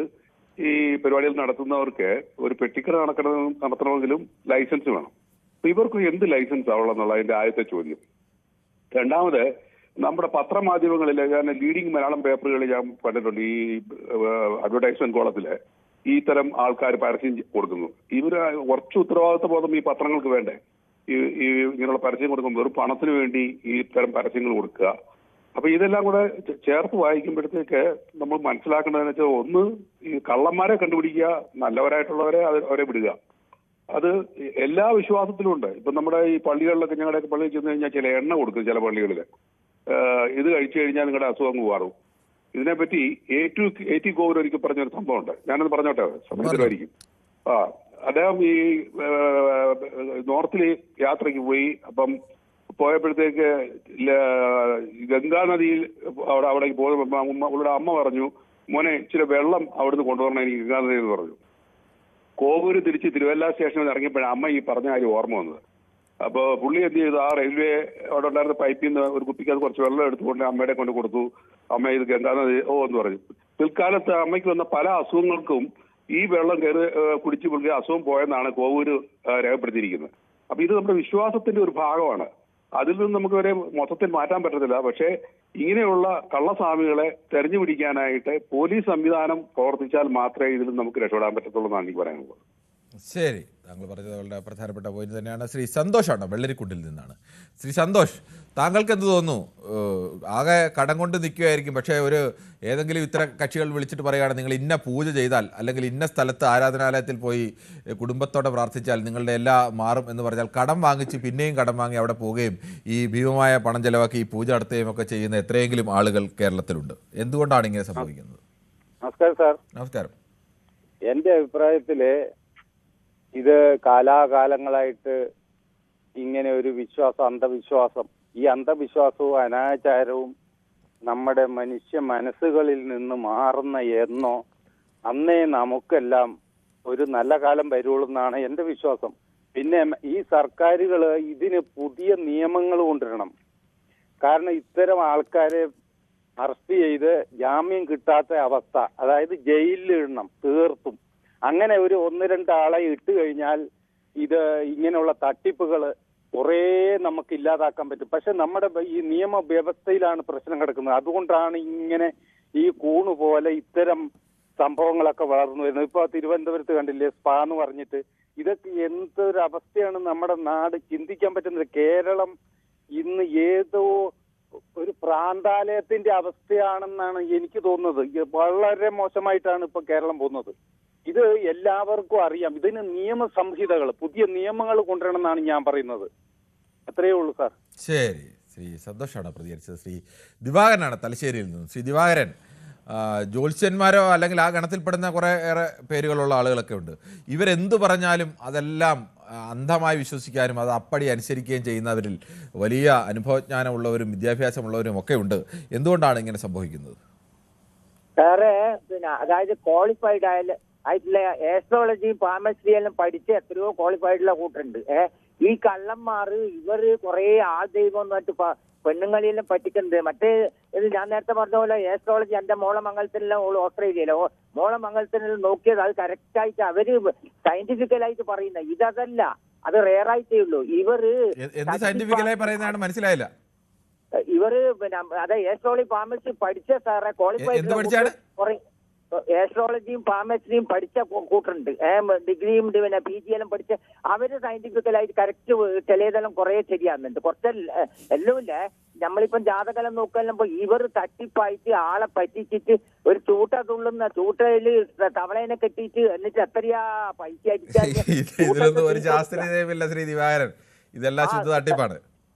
ഈ പരിപാടികൾ നടത്തുന്നവർക്ക് ഒരു പെട്ടിക്കട നടത്തണമെങ്കിലും ലൈസൻസ് വേണം. അപ്പൊ ഇവർക്ക് എന്ത് ലൈസൻസ് ആവുള്ളൂ അതിന്റെ ആദ്യത്തെ ചോദ്യം. രണ്ടാമത്, നമ്മുടെ പത്രമാധ്യമങ്ങളിൽ ഞാൻ ലീഡിംഗ് മലയാളം പേപ്പറുകളിൽ ഞാൻ കണ്ടിട്ടുണ്ട്, ഈ അഡ്വർടൈസ്മെന്റ് കോളത്തില് ഈ തരം ആൾക്കാർ പരസ്യം കൊടുക്കുന്നു. ഇവര് കുറച്ച് ഉത്തരവാദിത്വ ബോധം ഈ പത്രങ്ങൾക്ക് വേണ്ടേ? ഈ ഇങ്ങനെയുള്ള പരസ്യം കൊടുക്കുമ്പോൾ ഒരു പണത്തിന് വേണ്ടി ഈ തരം പരസ്യങ്ങൾ കൊടുക്കുക. അപ്പൊ ഇതെല്ലാം കൂടെ ചേർത്ത് വായിക്കുമ്പോഴത്തേക്ക് നമ്മൾ മനസ്സിലാക്കേണ്ടതെന്ന് വെച്ചാൽ, ഒന്ന് ഈ കള്ളന്മാരെ കണ്ടുപിടിക്കുക, നല്ലവരായിട്ടുള്ളവരെ അവരെ വിടുക. അത് എല്ലാ വിശ്വാസത്തിലും ഉണ്ട്. ഇപ്പൊ നമ്മുടെ ഈ പള്ളികളിലൊക്കെ, ഞങ്ങളുടെയൊക്കെ പള്ളിയിൽ ചെന്ന് കഴിഞ്ഞാൽ ചില എണ്ണ കൊടുക്കും ചില പള്ളികളിൽ. ഇത് കഴിച്ചു കഴിഞ്ഞാൽ നിങ്ങളുടെ അസുഖം മാറും. ഇതിനെപ്പറ്റി A.T. കോവൂർ ഒരിക്കൽ പറഞ്ഞൊരു സംഭവമുണ്ട്. ഞാനത് പറഞ്ഞോട്ടെ, സമയത്തിലായിരിക്കും. അദ്ദേഹം ഈ നോർത്തില് യാത്രയ്ക്ക് പോയി. അപ്പം പോയപ്പോഴത്തേക്ക് ഗംഗാ നദിയിൽ അവിടേക്ക് പോയപ്പോൾ അവളുടെ അമ്മ പറഞ്ഞു, മോനെ ഇച്ചിരി വെള്ളം അവിടുന്ന് കൊണ്ടുവരണം എനിക്ക് ഗംഗാ നദി എന്ന് പറഞ്ഞു. കോവൂര് തിരിച്ച് തിരുവല്ല സ്റ്റേഷനിൽ ഇറങ്ങിയപ്പോഴാണ് അമ്മ ഈ പറഞ്ഞ കാര്യം ഓർമ്മ വന്നത്. അപ്പോൾ പുള്ളി എന്ത് ചെയ്തു, ആ റെയിൽവേ അവിടെ ഉണ്ടായിരുന്ന പൈപ്പിൽ നിന്ന് ഒരു കുപ്പിക്ക് അത് കുറച്ച് വെള്ളം എടുത്തുകൊണ്ട് അമ്മയുടെ കൊണ്ട് കൊടുത്തു. അമ്മ ഇത് ഗംഗാ നദി എന്ന് പറഞ്ഞു. പിൽക്കാലത്ത് അമ്മയ്ക്ക് വന്ന പല അസുഖങ്ങൾക്കും ഈ വെള്ളം കുടിച്ചു പുള്ളി അസുഖം പോയെന്നാണ് കോവൂര് രേഖപ്പെടുത്തിയിരിക്കുന്നത്. അപ്പൊ ഇത് നമ്മുടെ വിശ്വാസത്തിന്റെ ഒരു ഭാഗമാണ്. അതിൽ നിന്ന് നമുക്ക് വരെ മൊത്തത്തിൽ മാറ്റാൻ പറ്റത്തില്ല. പക്ഷേ ഇങ്ങനെയുള്ള കള്ളസ്വാമികളെ തെരഞ്ഞു പിടിക്കാനായിട്ട് പോലീസ് സംവിധാനം പ്രവർത്തിച്ചാൽ മാത്രമേ ഇതിൽ നമുക്ക് രക്ഷപ്പെടാൻ പറ്റത്തുള്ളൂ എന്നാണ് എനിക്ക് പറയാനുള്ളത്. ശരി, താങ്കൾ പറഞ്ഞത് വളരെ പ്രധാനപ്പെട്ട പോയിന്റ് തന്നെയാണ്. ശ്രീ സന്തോഷാണ് വെള്ളരിക്കുണ്ടിൽ നിന്നാണ്. ശ്രീ സന്തോഷ്, താങ്കൾക്ക് എന്ത് തോന്നുന്നു? ആകെ കടം കൊണ്ട് നിൽക്കുകയായിരിക്കും, പക്ഷേ ഏതെങ്കിലും ഇത്തരം കക്ഷികൾ വിളിച്ചിട്ട് പറയുകയാണ്, നിങ്ങൾ ഇന്ന പൂജ ചെയ്താൽ അല്ലെങ്കിൽ ഇന്ന സ്ഥലത്ത് ആരാധനാലയത്തിൽ പോയി കുടുംബത്തോടെ പ്രാർത്ഥിച്ചാൽ നിങ്ങളുടെ എല്ലാം മാറും എന്ന് പറഞ്ഞാൽ കടം വാങ്ങിച്ച് പിന്നെയും കടം വാങ്ങി അവിടെ പോവുകയും ഈ ഭീമമായ പണം ചെലവാക്കി ഈ പൂജ നടത്തുകയും ഒക്കെ ചെയ്യുന്ന എത്രയെങ്കിലും ആളുകൾ കേരളത്തിലുണ്ട്. എന്തുകൊണ്ടാണ് ഇങ്ങനെ സംഭവിക്കുന്നത്? നമസ്കാരം സാർ. നമസ്കാരം. എന്റെ അഭിപ്രായത്തില് ഇത് കാലാകാലങ്ങളായിട്ട് ഇങ്ങനെ ഒരു അന്ധവിശ്വാസം, ഈ അന്ധവിശ്വാസവും അനാചാരവും നമ്മുടെ മനുഷ്യ മനസ്സുകളിൽ നിന്ന് മാറുന്ന എന്നോ അന്നേ നമുക്കെല്ലാം ഒരു നല്ല കാലം വരുള്ളൂ എന്നാണ് എന്റെ വിശ്വാസം. പിന്നെ ഈ സർക്കാരുകൾ ഇതിന് പുതിയ നിയമങ്ങൾ കൊണ്ടുവരണം. കാരണം ഇത്തരം ആൾക്കാരെ അറസ്റ്റ് ചെയ്ത് ജാമ്യം കിട്ടാത്ത അവസ്ഥ, അതായത് ജയിലിൽ ഇടണം തീർത്തും. അങ്ങനെ ഒരു 1-2 ആളെ ഇട്ട് കഴിഞ്ഞാൽ ഇത് ഇങ്ങനെയുള്ള തട്ടിപ്പുകൾ കുറേ നമുക്ക് ഇല്ലാതാക്കാൻ പറ്റും. പക്ഷെ നമ്മുടെ ഈ നിയമവ്യവസ്ഥയിലാണ് പ്രശ്നം കിടക്കുന്നത്. അതുകൊണ്ടാണ് ഇങ്ങനെ ഈ കൂണ് പോലെ ഇത്തരം സംഭവങ്ങളൊക്കെ വളർന്നു വരുന്നത്. ഇപ്പൊ തിരുവനന്തപുരത്ത് കണ്ടില്ലേ, സ്പാ എന്ന് പറഞ്ഞിട്ട്. ഇതൊക്കെ എന്തൊരവസ്ഥയാണ് നമ്മുടെ നാട്, ചിന്തിക്കാൻ പറ്റുന്നത്. കേരളം ഇന്ന് ഏതോ ഒരു പ്രാന്താലയത്തിന്റെ അവസ്ഥയാണെന്നാണ് എനിക്ക് തോന്നുന്നത്. വളരെ മോശമായിട്ടാണ് ഇപ്പൊ കേരളം പോകുന്നത്. ഇത് എല്ലാവർക്കും അറിയാം. ഇതിന് നിയമസംഹിതകൾ, പുതിയ നിയമങ്ങൾ കൊണ്ടുവരണമെന്നാണ് ഞാൻ പറയുന്നത്. അത്രയേ ഉള്ളൂ സാർ. ശരി, ശ്രീ സന്തോഷാണ് പ്രതികരിച്ചത്. ശ്രീ ദിവാകരനാണ് തലശ്ശേരിയിൽ നിന്നും. ശ്രീ ദിവാകരൻ, ജ്യോത്സ്യന്മാരോ അല്ലെങ്കിൽ ആ ഗണത്തിൽപ്പെടുന്ന കുറേ ഏറെ പേരുകളുള്ള ആളുകളൊക്കെ ഉണ്ട്. ഇവരെന്തു പറഞ്ഞാലും അതെല്ലാം അന്ധമായി വിശ്വസിക്കാനും അത് അപ്പടി അനുസരിക്കുകയും ചെയ്യുന്നവരിൽ വലിയ അനുഭവജ്ഞാനമുള്ളവരും വിദ്യാഭ്യാസമുള്ളവരും ഒക്കെ ഉണ്ട്. എന്തുകൊണ്ടാണ് ഇങ്ങനെ സംഭവിക്കുന്നത്? വേറെ അതായത് ക്വാളിഫൈഡ് ആയിട്ടുള്ള ആസ്ട്രോളജിയും ഫാർമസിയും എല്ലാം പഠിച്ച് എത്രയോ ക്വാളിഫൈഡുള്ള കൂട്ടുണ്ട്. ഈ കള്ളന്മാർ ഇവര് കുറെ ആൾ ദൈവം എന്നിട്ട് പെണ്ണുങ്ങളെല്ലാം പറ്റിക്കുന്നത്. മറ്റേ ഇത് ഞാൻ നേരത്തെ പറഞ്ഞ പോലെ ആസ്ട്രോളജി എന്റെ മോളമംഗലത്തിനെല്ലാം ഓസ്ട്രേലിയയിലോ മോളമംഗലത്തിനെല്ലാം നോക്കിയത് അത് കറക്റ്റായിട്ട് അവര് സയന്റിഫിക്കലായിട്ട് പറയുന്ന ഇതല്ല, അത് റെയർ ആയിട്ടേ ഉള്ളൂ. ഇവര് സയന്റിഫിക്കലായി പറയുന്നതാണ് മനസ്സിലായില്ല. ഇവര് അതെ ആസ്ട്രോളജി ഫാർമസി പഠിച്ച സാറെ ക്വാളിഫൈഡ് കുറെ ആസ്ട്രോളജിയും ഫാർമസിയും പഠിച്ച കൂട്ടുണ്ട്. ഡിഗ്രിയും പിന്നെ PG എല്ലാം പഠിച്ച അവര് സയന്റിഫിക്കലായിട്ട് കറക്റ്റ് ചിലതെല്ലാം കുറെ ശരിയാകുന്നുണ്ട്. കുറച്ച് എല്ലാം ഇല്ല. നമ്മളിപ്പം ജാതകലം നോക്കാനുമ്പോ ഇവർ തട്ടിപ്പായിട്ട് ആളെ പറ്റിച്ചിട്ട് ഒരു ചൂട്ട തുള്ളുന്ന ചൂട്ടയില് തവളേനെ കെട്ടിയിട്ട് എന്നിട്ട് എത്രയാ പൈസ ഇതിലൊന്നും ഒരു ശാസ്ത്രീയതയുമില്ല ശ്രീ ദിവാകരൻ. ഇതെല്ലാം ശുദ്ധ തട്ടിപ്പാണ്.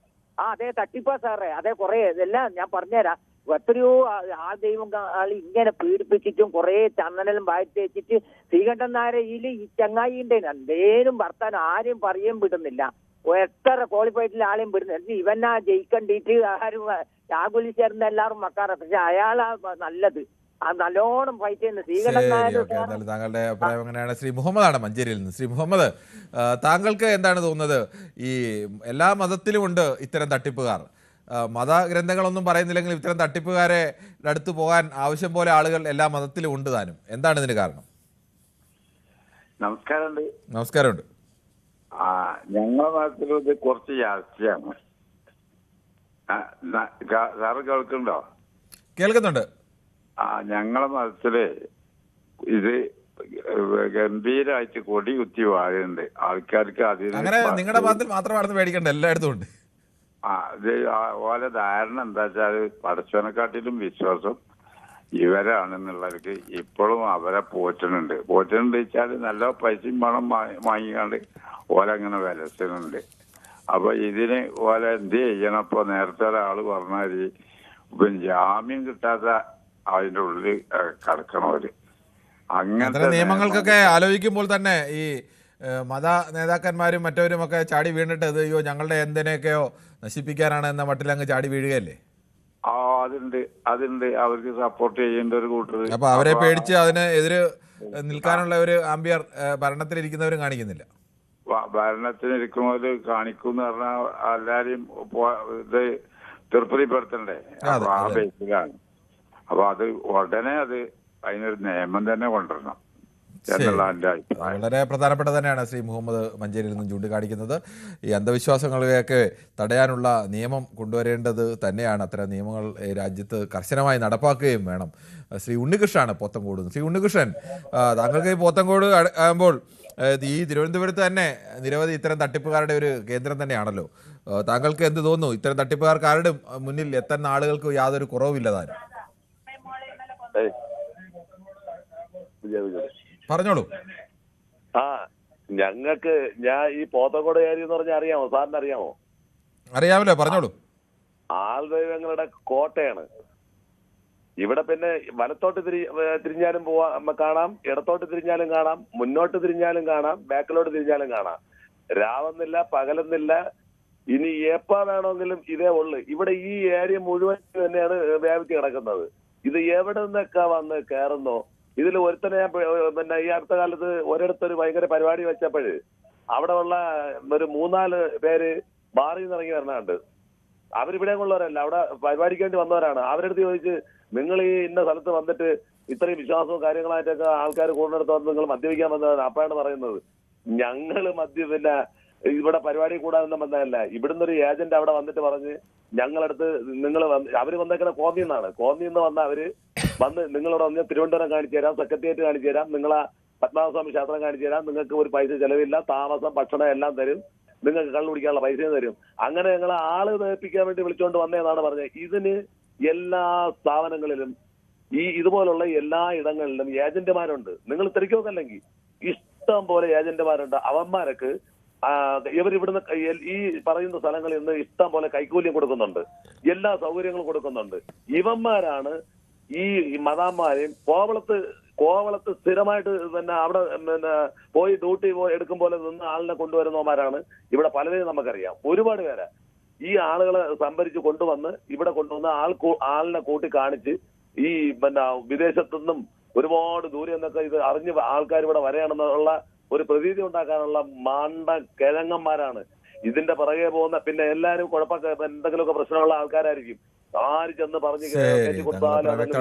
അതെ തട്ടിപ്പാ സാറേ. അതെ കുറെ ഇതെല്ലാം ഞാൻ പറഞ്ഞുതരാം. എത്രയോ ആ ദൈവം ഇങ്ങനെ പീഡിപ്പിച്ചിട്ടും കുറെ ചന്ദനെല്ലാം വായിച്ച് വെച്ചിട്ട് ശ്രീകണ്ഠൻ നായരയിൽ ഈ ചങ്ങായി ഉണ്ടേനും എന്തേലും വർത്താനം ആരും പറയാൻ വിടുന്നില്ല. എത്ര ക്വാളിഫൈഡിൽ ആളെയും വിടുന്നില്ല. ഇവനാ ജയിക്കണ്ടിട്ട് ആരും ആകുലിച്ചേർന്ന എല്ലാവരും മക്കാറ. പക്ഷെ അയാളാ നല്ലത്, നല്ലോണം ഫൈറ്റ് ചെയ്യുന്നത് ശ്രീകണ്ഠൻ നായർ. താങ്കളുടെ അഭിപ്രായം എങ്ങനെയാണ്? ശ്രീ മുഹമ്മദാണ് മഞ്ചേരിയിൽ നിന്ന്. ശ്രീ മുഹമ്മദ്, താങ്കൾക്ക് എന്താണ് തോന്നുന്നത്? ഈ എല്ലാ മതത്തിലും ഉണ്ട് ഇത്തരം തട്ടിപ്പുകാർ. മതഗ്രന്ഥങ്ങളൊന്നും പറയുന്നില്ലെങ്കിൽ ഇത്തരം തട്ടിപ്പുകാരെ അടുത്ത് പോകാൻ ആവശ്യം പോലെ ആളുകൾ എല്ലാ മതത്തിലും ഉണ്ട് താനും. എന്താണ് ഇതിന് കാരണം? നമസ്കാരമുണ്ട്. ഞങ്ങളെ നാട്ടിലത് കുറച്ച് ജാസ്തിയാണ്. സാറ് കേൾക്കുന്നുണ്ടോ? കേൾക്കുന്നുണ്ട്. ഞങ്ങളെ മതത്തില് ഇത് ഗംഭീരമായിട്ട് കൊടി കുത്തി വാഴുന്നുണ്ട്. ആൾക്കാർക്ക് അങ്ങനെ നിങ്ങളുടെ മതത്തിൽ മാത്രമാണെന്ന് പേടിക്കണ്ട, എല്ലായിടത്തും ഉണ്ട്. ഇത് ഓലെ ധാരണ എന്താ വെച്ചാല് പടച്ചവനെക്കാട്ടിലും വിശ്വാസം ഇവരാണെന്നുള്ളവർക്ക് ഇപ്പോഴും അവരെ പോറ്റുന്നുണ്ട് വെച്ചാൽ നല്ല പൈസയും പണം വാങ്ങിക്കാണ്ട് ഓലങ്ങനെ വിലസുന്നുണ്ട്. അപ്പൊ ഇതിന് ഓലെ എന്ത് ചെയ്യണം? ഇപ്പൊ നേരത്തെ ഒരാള് പറഞ്ഞാല് ജാമ്യം കിട്ടാത്ത അതിന്റെ ഉള്ളിൽ കിടക്കണവര്. അങ്ങനത്തെ നിയമങ്ങൾക്കൊക്കെ ആലോചിക്കുമ്പോൾ തന്നെ ഈ മത നേതാക്കന്മാരും മറ്റവരും ഒക്കെ ചാടി വീണിട്ട് ഇത് അയ്യോ ഞങ്ങളുടെ എന്തിനൊക്കെയോ നശിപ്പിക്കാനാണ് എന്ന മട്ടിലങ്ങ് ചാടി വീഴുകയല്ലേ? അതുണ്ട് അവർക്ക് സപ്പോർട്ട് ചെയ്യേണ്ട ഒരു കൂട്ടർ. അപ്പൊ അവരെ പേടിച്ച് അതിന് എതിര് നിൽക്കാനുള്ള ഒരു ആംബിയർ ഭരണത്തിലിരിക്കുന്നവരും കാണിക്കുന്നില്ല. ഭരണത്തിനിരിക്കുന്നവര് കാണിക്കും പറഞ്ഞാൽ എല്ലാരെയും ഇത് തൃപ്തിപ്പെടുത്തണ്ടേ? അപ്പൊ ആ ബേസിലാണ്. അപ്പൊ അത് ഉടനെ അതിനൊരു നിയമം തന്നെ കൊണ്ടുവരണം. വളരെ പ്രധാനപ്പെട്ട തന്നെയാണ് ശ്രീ മുഹമ്മദ് മഞ്ചേരിയിൽ നിന്നും ചൂണ്ടിക്കാണിക്കുന്നത്. ഈ അന്ധവിശ്വാസങ്ങളെയൊക്കെ തടയാനുള്ള നിയമം കൊണ്ടുവരേണ്ടത് തന്നെയാണ്. അത്തരം നിയമങ്ങൾ രാജ്യത്ത് കർശനമായി നടപ്പാക്കുകയും വേണം. ശ്രീ ഉണ്ണികൃഷ്ണനാണ് പോത്തങ്കോട്. ശ്രീ ഉണ്ണികൃഷ്ണൻ, താങ്കൾക്ക് ഈ പോത്തങ്കോട് ആകുമ്പോൾ ഈ തിരുവനന്തപുരത്ത് തന്നെ നിരവധി ഇത്തരം തട്ടിപ്പുകാരുടെ ഒരു കേന്ദ്രം തന്നെയാണല്ലോ. താങ്കൾക്ക് എന്ത് തോന്നുന്നു? ഇത്തരം തട്ടിപ്പുകാർക്കാരുടെ മുന്നിൽ എത്തുന്ന ആളുകൾക്ക് യാതൊരു കുറവുമില്ലതാനും. പറഞ്ഞോളൂ. ഞങ്ങൾക്ക് ഞാൻ ഈ പോത്തങ്കോട് ഏരിയ എന്ന് പറഞ്ഞാൽ അറിയാമോ? സാറിന് അറിയാമോ? അറിയാമല്ലോ, പറഞ്ഞോളൂ. ആൾദൈവങ്ങളുടെ കോട്ടയാണ് ഇവിടെ. പിന്നെ വലത്തോട്ട് തിരിഞ്ഞാലും കാണാം, ഇടത്തോട്ട് തിരിഞ്ഞാലും കാണാം, മുന്നോട്ട് തിരിഞ്ഞാലും കാണാം, ബാക്കിലോട്ട് തിരിഞ്ഞാലും കാണാം. രാവെന്നില്ല പകലെന്നില്ല. ഇനി എപ്പോ വേണമെങ്കിലും ഇതേ ഉള്ളു. ഇവിടെ ഈ ഏരിയ മുഴുവൻ തന്നെയാണ് വ്യാപിച്ച് കിടക്കുന്നത്. ഇത് എവിടെ നിന്നൊക്കെ വന്ന് കയറുന്നോ? ഇതിൽ ഒരുത്തനെ പിന്നെ ഈ അടുത്ത കാലത്ത് ഒരിടത്തൊരു ഭയങ്കര പരിപാടി വെച്ചപ്പോഴ് അവിടെ ഉള്ള ഒരു 3-4 പേര് ബാറിൽ നിന്ന് ഇറങ്ങി വരണുണ്ട്. അവരിവിടെ ഉള്ളവരല്ല, അവിടെ പരിപാടിക്ക് വേണ്ടി വന്നവരാണ്. അവരെടുത്ത് ചോദിച്ച് നിങ്ങൾ ഈ ഇന്ന സ്ഥലത്ത് വന്നിട്ട് ഇത്രയും വിശ്വാസവും കാര്യങ്ങളായിട്ടൊക്കെ ആൾക്കാർ കൂടുന്നിടത്ത് വന്ന് നിങ്ങൾ മദ്യപിക്കാൻ വന്നവരാണ്. അപ്പോഴാണ് പറയുന്നത് ഞങ്ങള് പിന്നെ ഇവിടെ പരിപാടി കൂടാനൊന്നും വന്നതല്ല. ഇവിടുന്ന് ഒരു ഏജന്റ് അവിടെ വന്നിട്ട് പറഞ്ഞ് ഞങ്ങളടുത്ത് നിങ്ങൾ അവര് വന്നേക്കുന്ന കോന്നിന്നാണ്. കോന്നിന്ന് വന്ന അവര് വന്ന് നിങ്ങളോട് വന്ന് തിരുവനന്തപുരം കാണിച്ചു തരാം, സെക്രട്ടേറിയറ്റ് കാണിച്ചു തരാം, നിങ്ങളെ പത്മനാഭസ്വാമി ക്ഷേത്രം കാണിച്ചു തരാം, നിങ്ങൾക്ക് ഒരു പൈസ ചെലവില്ല, താമസം ഭക്ഷണം എല്ലാം തരും, നിങ്ങൾക്ക് കള്ളു കുടിക്കാനുള്ള പൈസയും തരും. അങ്ങനെ ഞങ്ങൾ ആള് നേർപ്പിക്കാൻ വേണ്ടി വിളിച്ചുകൊണ്ട് വന്നതെന്നാണ് പറഞ്ഞത്. ഇതിന് എല്ലാ സ്ഥാപനങ്ങളിലും ഇതുപോലുള്ള എല്ലാ ഇടങ്ങളിലും ഏജന്റുമാരുണ്ട്. നിങ്ങൾ തിരക്കൊന്നല്ലെങ്കിൽ ഇഷ്ടം പോലെ ഏജന്റുമാരുണ്ട്. അവന്മാരൊക്കെ ഇവരിവിടുന്ന് ഈ പറയുന്ന സ്ഥലങ്ങളിൽ നിന്ന് ഇഷ്ടം പോലെ കൈക്കൂല്യം കൊടുക്കുന്നുണ്ട്, എല്ലാ സൗകര്യങ്ങളും കൊടുക്കുന്നുണ്ട്. ഇവന്മാരാണ് ഈ മദാന്മാരെയും കോവളത്ത് സ്ഥിരമായിട്ട് പിന്നെ അവിടെ പിന്നെ പോയി ഡ്യൂട്ടി എടുക്കും പോലെ നിന്ന് ആളിനെ കൊണ്ടുവരുന്നവന്മാരാണ് ഇവിടെ പലരെയും നമുക്കറിയാം. ഒരുപാട് പേരെ ഈ ആളുകളെ സംഭരിച്ച് കൊണ്ടുവന്ന് ഇവിടെ കൊണ്ടുവന്ന് ആളിനെ കൂട്ടി കാണിച്ച് ഈ പിന്നെ വിദേശത്തുനിന്നും ഒരുപാട് ദൂരെ നിന്നൊക്കെ ഇത് അറിഞ്ഞ് ആൾക്കാർ ഇവിടെ വരെയാണെന്നുള്ള ഒരു പ്രതീതി ഉണ്ടാക്കാനുള്ള മാണ്ട കിഴങ്ങന്മാരാണ് ഇതിന്റെ പിറകെ പോകുന്ന. പിന്നെ എല്ലാവരും എന്തെങ്കിലുമൊക്കെ പ്രശ്നമുള്ള ആൾക്കാരായിരിക്കും. ആര് ചെന്ന് പറഞ്ഞ്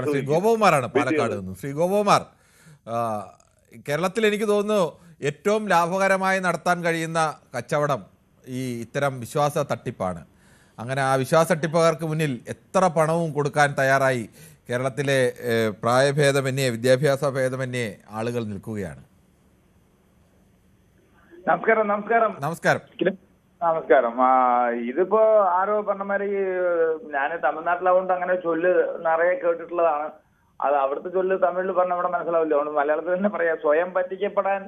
ശ്രീ ഗോപകുമാറാണ് പാലക്കാട് നിന്നും. ശ്രീ ഗോപകുമാർ, കേരളത്തിൽ എനിക്ക് തോന്നുന്നു ഏറ്റവും ലാഭകരമായി നടത്താൻ കഴിയുന്ന കച്ചവടം ഈ ഇത്തരം വിശ്വാസ തട്ടിപ്പാണ്. അങ്ങനെ ആ വിശ്വാസ തട്ടിപ്പുകാർക്ക് മുന്നിൽ എത്ര പണവും കൊടുക്കാൻ തയ്യാറായി കേരളത്തിലെ പ്രായഭേദമന്യേ വിദ്യാഭ്യാസ ഭേദമന്യേ ആളുകൾ നിൽക്കുകയാണ്. നമസ്കാരം. ഇതിപ്പോ ആരോ പറഞ്ഞമാര് ഞാൻ തമിഴ്നാട്ടിലാവുകൊണ്ട് അങ്ങനെ ചൊല്ല് നിറയെ കേട്ടിട്ടുള്ളതാണ്. അത് അവിടുത്തെ ചൊല്ല് തമിഴിൽ പറഞ്ഞ ഇവിടെ മനസ്സിലാവില്ല. അതുകൊണ്ട് മലയാളത്തിൽ തന്നെ പറയാം. സ്വയം പറ്റിക്കപ്പെടാൻ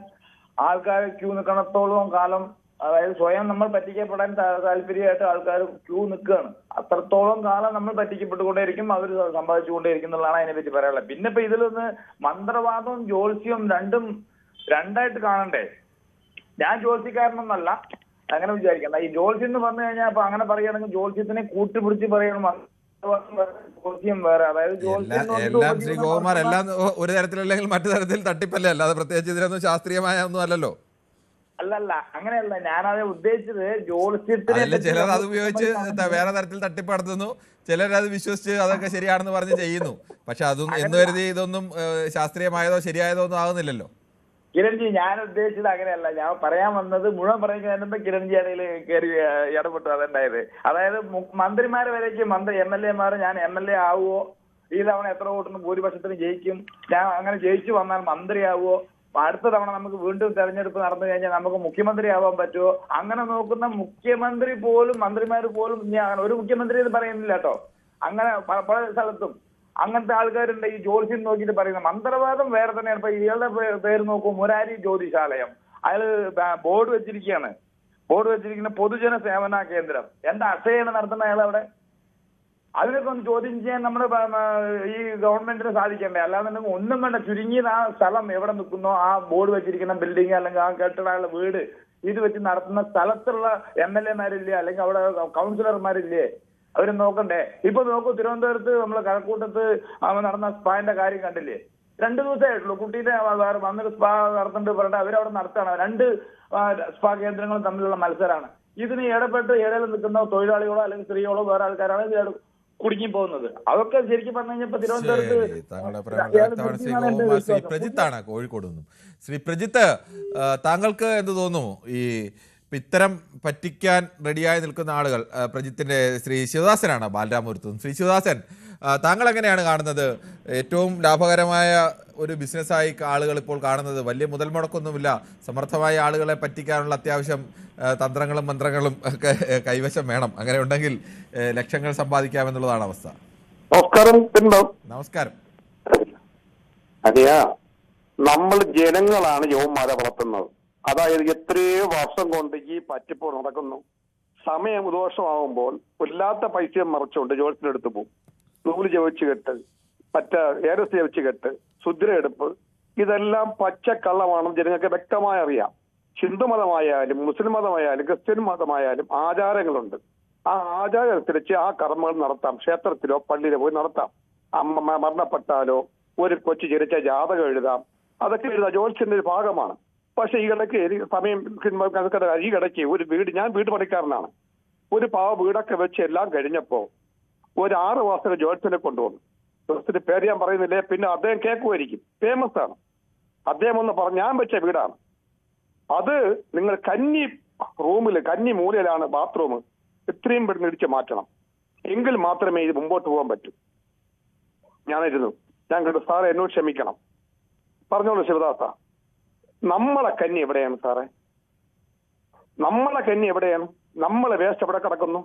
ആൾക്കാർ ക്യൂ നിൽക്കണത്തോളം കാലം, അതായത് സ്വയം നമ്മൾ പറ്റിക്കപ്പെടാൻ താല്പര്യമായിട്ട് ആൾക്കാർ ക്യൂ നിൽക്കുകയാണ്. അത്രത്തോളം കാലം നമ്മൾ പറ്റിക്കപ്പെട്ടുകൊണ്ടേയിരിക്കും, അവർ സമ്പാദിച്ചുകൊണ്ടേയിരിക്കും എന്നുള്ളതാണ് അതിനെപ്പറ്റി പറയാനുള്ളത്. പിന്നെ ഇപ്പൊ ഇതിലൊന്ന് മന്ത്രവാദവും ജ്യോത്സ്യവും രണ്ടായിട്ട് കാണണ്ടേ? ഞാൻ ജ്യോത്സ്യക്കാരനൊന്നല്ല, അങ്ങനെ വിചാരിക്കണ്ട. ഈ ജ്യോത്സ്യം എന്ന് പറഞ്ഞു കഴിഞ്ഞാൽ അപ്പൊ അങ്ങനെ പറയുകയാണെങ്കിൽ ജ്യോത്സ്യത്തിനെ കൂട്ടുപിടിച്ച് പറയണം, ജ്യോത്സ്യം വേറെ. അതായത് എല്ലാം ശ്രീ ഗോപകുമാർ എല്ലാം ഒരു തരത്തിലല്ലെങ്കിൽ മറ്റു തരത്തിൽ തട്ടിപ്പല്ലേ, അല്ലാതെ പ്രത്യേകിച്ച് ഇതിനൊന്നും ശാസ്ത്രീയമായ ഒന്നും അല്ലല്ലോ. അല്ലല്ല, അങ്ങനെയല്ല ഞാനത് ഉദ്ദേശിച്ചത്. ജ്യോത്സ്യത്തിന് ചിലർ അത് ഉപയോഗിച്ച് വേറെ തരത്തിൽ തട്ടിപ്പ് നടത്തുന്നു, ചിലരത് വിശ്വസിച്ച് അതൊക്കെ ശരിയാണെന്ന് പറഞ്ഞ് ചെയ്യുന്നു. പക്ഷെ അതും എന്ന് കരുതി ഇതൊന്നും ശാസ്ത്രീയമായതോ ശരിയായതോ ഒന്നും ആകുന്നില്ലല്ലോ. കിരൺജി, ഞാൻ ഉദ്ദേശിച്ചത് അങ്ങനെയല്ല. ഞാൻ പറയാൻ വന്നത് മുഴുവൻ പറയുന്നതിന് കിരൺജി ഇടയിൽ കയറി ഇടപെട്ടു. അതുണ്ടായത് അതായത് മന്ത്രിമാരെ വരേക്ക് MLA-മാർ ഞാൻ MLA ആവുമോ, ഈ തവണ എത്ര വോട്ടിന് ഭൂരിപക്ഷത്തിന് ജയിക്കും, ഞാൻ അങ്ങനെ ജയിച്ചു വന്നാൽ മന്ത്രിയാവുമോ, അടുത്ത തവണ നമുക്ക് വീണ്ടും തെരഞ്ഞെടുപ്പ് നടന്നു കഴിഞ്ഞാൽ നമുക്ക് മുഖ്യമന്ത്രി ആവാൻ പറ്റുമോ, അങ്ങനെ നോക്കുന്ന മുഖ്യമന്ത്രി പോലും മന്ത്രിമാർ പോലും ഞാൻ ഒരു മുഖ്യമന്ത്രി എന്ന് പറയുന്നില്ല കേട്ടോ, അങ്ങനെ പല സ്ഥലത്തും അങ്ങനത്തെ ആൾക്കാരുണ്ട്. ഈ ജ്യോത്സ്യം നോക്കിയിട്ട് പറയുന്നത് മന്ത്രവാദം വേറെ തന്നെയാണ്. ഇപ്പൊ ഇയാളുടെ പേര് നോക്കൂ, മുരാരി ജ്യോതിശാലയം. അയാള് ബോർഡ് വെച്ചിരിക്കുന്ന പൊതുജന സേവന കേന്ദ്രം. എന്താ അക്ഷയാണ് നടത്തുന്ന അയാൾ അവിടെ? അതിനൊക്കെ ഒന്ന് ചോദ്യം ചെയ്യാൻ നമ്മുടെ ഈ ഗവൺമെന്റിന് സാധിക്കണ്ടേ? അല്ലാന്നുണ്ടെങ്കിൽ ഒന്നും വേണ്ട, ചുരുങ്ങിയത് ആ സ്ഥലം എവിടെ നിൽക്കുന്നോ ആ ബോർഡ് വെച്ചിരിക്കുന്ന ബിൽഡിംഗ് അല്ലെങ്കിൽ ആ കെട്ടിടമുള്ള വീട് ഇത് വെച്ച് നടത്തുന്ന സ്ഥലത്തുള്ള MLA-മാരില്ലേ, അല്ലെങ്കിൽ അവിടെ കൗൺസിലർമാരില്ലേ, അവര് നോക്കണ്ടേ? ഇപ്പൊ നോക്കൂ, തിരുവനന്തപുരത്ത് നമ്മള് കഴക്കൂട്ടത്ത് നടന്ന സ്പാന്റെ കാര്യം കണ്ടില്ലേ? 2 ദിവസമായിട്ടുള്ളൂ. കുട്ടീനെ വന്നൊരു സ്പാ നടത്തുന്നുണ്ട് പറഞ്ഞിട്ട് അവരവിടെ നടത്താണ്. 2 സ്പാ കേന്ദ്രങ്ങളും തമ്മിലുള്ള മത്സരമാണ്. ഇതിന് ഇടയിൽ നിൽക്കുന്ന തൊഴിലാളികളോ അല്ലെങ്കിൽ സ്ത്രീകളോ വേറെ ആൾക്കാരാണ് ഇത് കുടുങ്ങി പോകുന്നത്. അതൊക്കെ ശരിക്കും പറഞ്ഞു കഴിഞ്ഞപ്പോ തിരുവനന്തപുരത്ത് ശ്രീ പ്രജിത്താണ് കോഴിക്കോട് നിന്നും. ശ്രീ പ്രജിത്ത്, താങ്കൾക്ക് എന്ത് തോന്നുന്നു ഈ ഇത്തരം പറ്റിക്കാൻ റെഡിയായി നിൽക്കുന്ന ആളുകൾ? പ്രജിത്തിന്റെ ശ്രീ ശിവദാസനാണ് ബാലരാമപുരത്തും. ശ്രീ ശിവദാസൻ, താങ്കൾ എങ്ങനെയാണ് കാണുന്നത്? ഏറ്റവും ലാഭകരമായ ഒരു ബിസിനസ്സായി ആളുകൾ ഇപ്പോൾ കാണുന്നത്, വലിയ മുതൽ മുടക്കൊന്നുമില്ല, സമർത്ഥമായ ആളുകളെ പറ്റിക്കാനുള്ള അത്യാവശ്യം തന്ത്രങ്ങളും മന്ത്രങ്ങളും ഒക്കെ കൈവശം വേണം, അങ്ങനെ ഉണ്ടെങ്കിൽ ലക്ഷങ്ങൾ സമ്പാദിക്കാമെന്നുള്ളതാണ് അവസ്ഥ. നമസ്കാരം. അതെയാ, നമ്മൾ ജനങ്ങളാണ് യൗമാരെ വളർത്തുന്നത്. അതായത് എത്രയോ വർഷം കൊണ്ട് ഈ പറ്റിപ്പ് നടക്കുന്നു. സമയം ദോഷമാകുമ്പോൾ ഇല്ലാത്ത പൈസ മറിച്ചുകൊണ്ട് ജോലിസിനെടുത്ത് പോകും. നൂല് ചോദിച്ചു കെട്ട്, ഏരസ് ചോദിച്ചു കെട്ട്, ശുദ്രയെടുപ്പ്, ഇതെല്ലാം പച്ചക്കള്ളമാണെന്ന് ജനങ്ങൾക്ക് വ്യക്തമായി അറിയാം. ഹിന്ദു മതമായാലും മുസ്ലിം മതമായാലും ക്രിസ്ത്യൻ മതമായാലും ആചാരങ്ങളുണ്ട്. ആ ആചാരം അനുസരിച്ച് ആ കർമ്മങ്ങൾ നടത്താം. ക്ഷേത്രത്തിലോ പള്ളിയിലോ പോയി നടത്താം. അമ്മ മരണപ്പെട്ടാലോ ഒരു കൊച്ചു ജനിച്ച ജാതകം എഴുതാം. അതൊക്കെ എഴുതാം, ജോലിസിന്റെ ഒരു ഭാഗമാണ്. പക്ഷെ ഈ ഇടയ്ക്ക് സമയം ഈ ഇടയ്ക്ക് ഒരു വീട്, ഞാൻ വീട് പണിക്കാരനാണ്, ഒരു പാവ വീടൊക്കെ വെച്ച് എല്ലാം കഴിഞ്ഞപ്പോ ഒരു 6 മാസത്തെ ജോത്സ്യനെ കൊണ്ടുവന്നു. ജോത്സ്യന്റെ പേര് ഞാൻ പറയുന്നില്ലേ, പിന്നെ അദ്ദേഹം കേൾക്കുമായിരിക്കും, ഫേമസ് ആണ്. അദ്ദേഹം ഒന്ന് പറഞ്ഞു, ഞാൻ വെച്ച വീടാണ്, അത് നിങ്ങൾ കന്നി കന്നി മൂലയിലാണ് ബാത്റൂം, എത്രയും പെട്ടെന്ന് ഇടിച്ച് മാറ്റണം. എങ്കിൽ മാത്രമേ ഇത് മുമ്പോട്ട് പോകാൻ പറ്റൂ. ഞാൻ കണ്ടു സാറേ, എന്നോട് ക്ഷമിക്കണം. പറഞ്ഞോളൂ ശിവദാസ, നമ്മളെ കന്നി എവിടെയാണ് സാറേ? നമ്മളെ കന്നി എവിടെയാണ്? നമ്മളെ വേസ്റ്റ് എവിടെ കിടക്കുന്നു?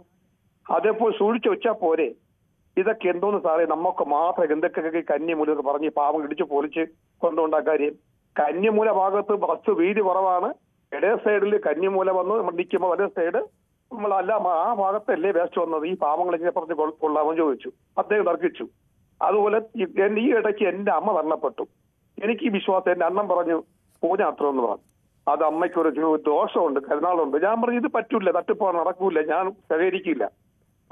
അതേപോലെ സൂക്ഷിച്ചു വെച്ചാൽ പോരെ? ഇതൊക്കെ എന്തോന്ന് സാറേ, നമുക്ക് മാത്രം എന്തൊക്കെ കന്യമൂല പറഞ്ഞ് പാവം ഇടിച്ച് പൊളിച്ച് കൊണ്ടുകൊണ്ടാ കാര്യം. കന്യമൂല ഭാഗത്ത് ബസ് വീതി കുറവാണ്, ഇടേ സൈഡിൽ കന്യമൂല വന്നു നമ്മൾ നിൽക്കുമ്പോൾ വലേ സൈഡ് നമ്മളല്ല ആ ഭാഗത്തല്ലേ വേസ്റ്റ് വന്നത്, ഈ പാവങ്ങൾ ഇങ്ങനെ പറഞ്ഞ് കൊള്ളാമെന്ന് ചോദിച്ചു. അദ്ദേഹം തർക്കിച്ചു. അതുപോലെ ഈ ഇടയ്ക്ക് എന്റെ അമ്മ മരണപ്പെട്ടു. എനിക്ക് ഈ വിശ്വാസം എന്റെ അണ്ണൻ പറഞ്ഞു പൂജ അത്രയെന്ന് പറഞ്ഞു. അത് അമ്മയ്ക്കൊരു ദോഷമുണ്ട്, കരുനാളുണ്ട്. ഞാൻ പറഞ്ഞു ഇത് പറ്റൂല, തട്ടിപ്പോകാൻ നടക്കൂല, ഞാൻ സഹകരിക്കില്ല.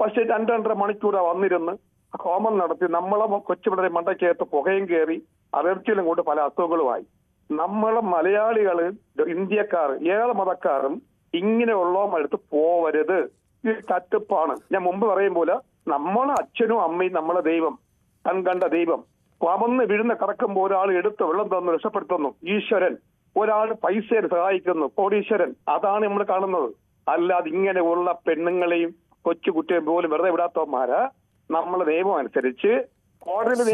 പക്ഷെ 2-2.5 മണിക്കൂർ വന്നിരുന്ന് ഹോമം നടത്തി നമ്മളെ കൊച്ചുപിള്ളേരെ മണ്ടയ്ക്കകത്ത് പുകയും കയറി അലർച്ചിയിലും കൊണ്ട് പല അസുഖങ്ങളുമായി. നമ്മളെ മലയാളികള്, ഇന്ത്യക്കാർ, ഏറെ മതക്കാരും ഇങ്ങനെയുള്ളവരെടുത്ത് പോവരുത്. ഇത് തട്ടിപ്പാണ്. ഞാൻ മുമ്പ് പറയും പോലെ നമ്മളെ അച്ഛനും അമ്മയും നമ്മളെ ദൈവം, കണ്ട ദൈവം. വന്ന് വീഴുന്ന കിടക്കുമ്പോൾ ഒരാൾ എടുത്ത് വെള്ളം തന്നു രക്ഷപ്പെടുത്തുന്നു, ഈശ്വരൻ. ഒരാൾ പൈസയെ സഹായിക്കുന്നു, കോടീശ്വരൻ. അതാണ് നമ്മൾ കാണുന്നത്. അല്ലാതെ ഇങ്ങനെയുള്ള പെണ്ണുങ്ങളെയും കൊച്ചുകുട്ടിയെയും പോലും വെറുതെ വിടാത്തവന്മാരാ നമ്മളെ നിയമം അനുസരിച്ച്. വളരെ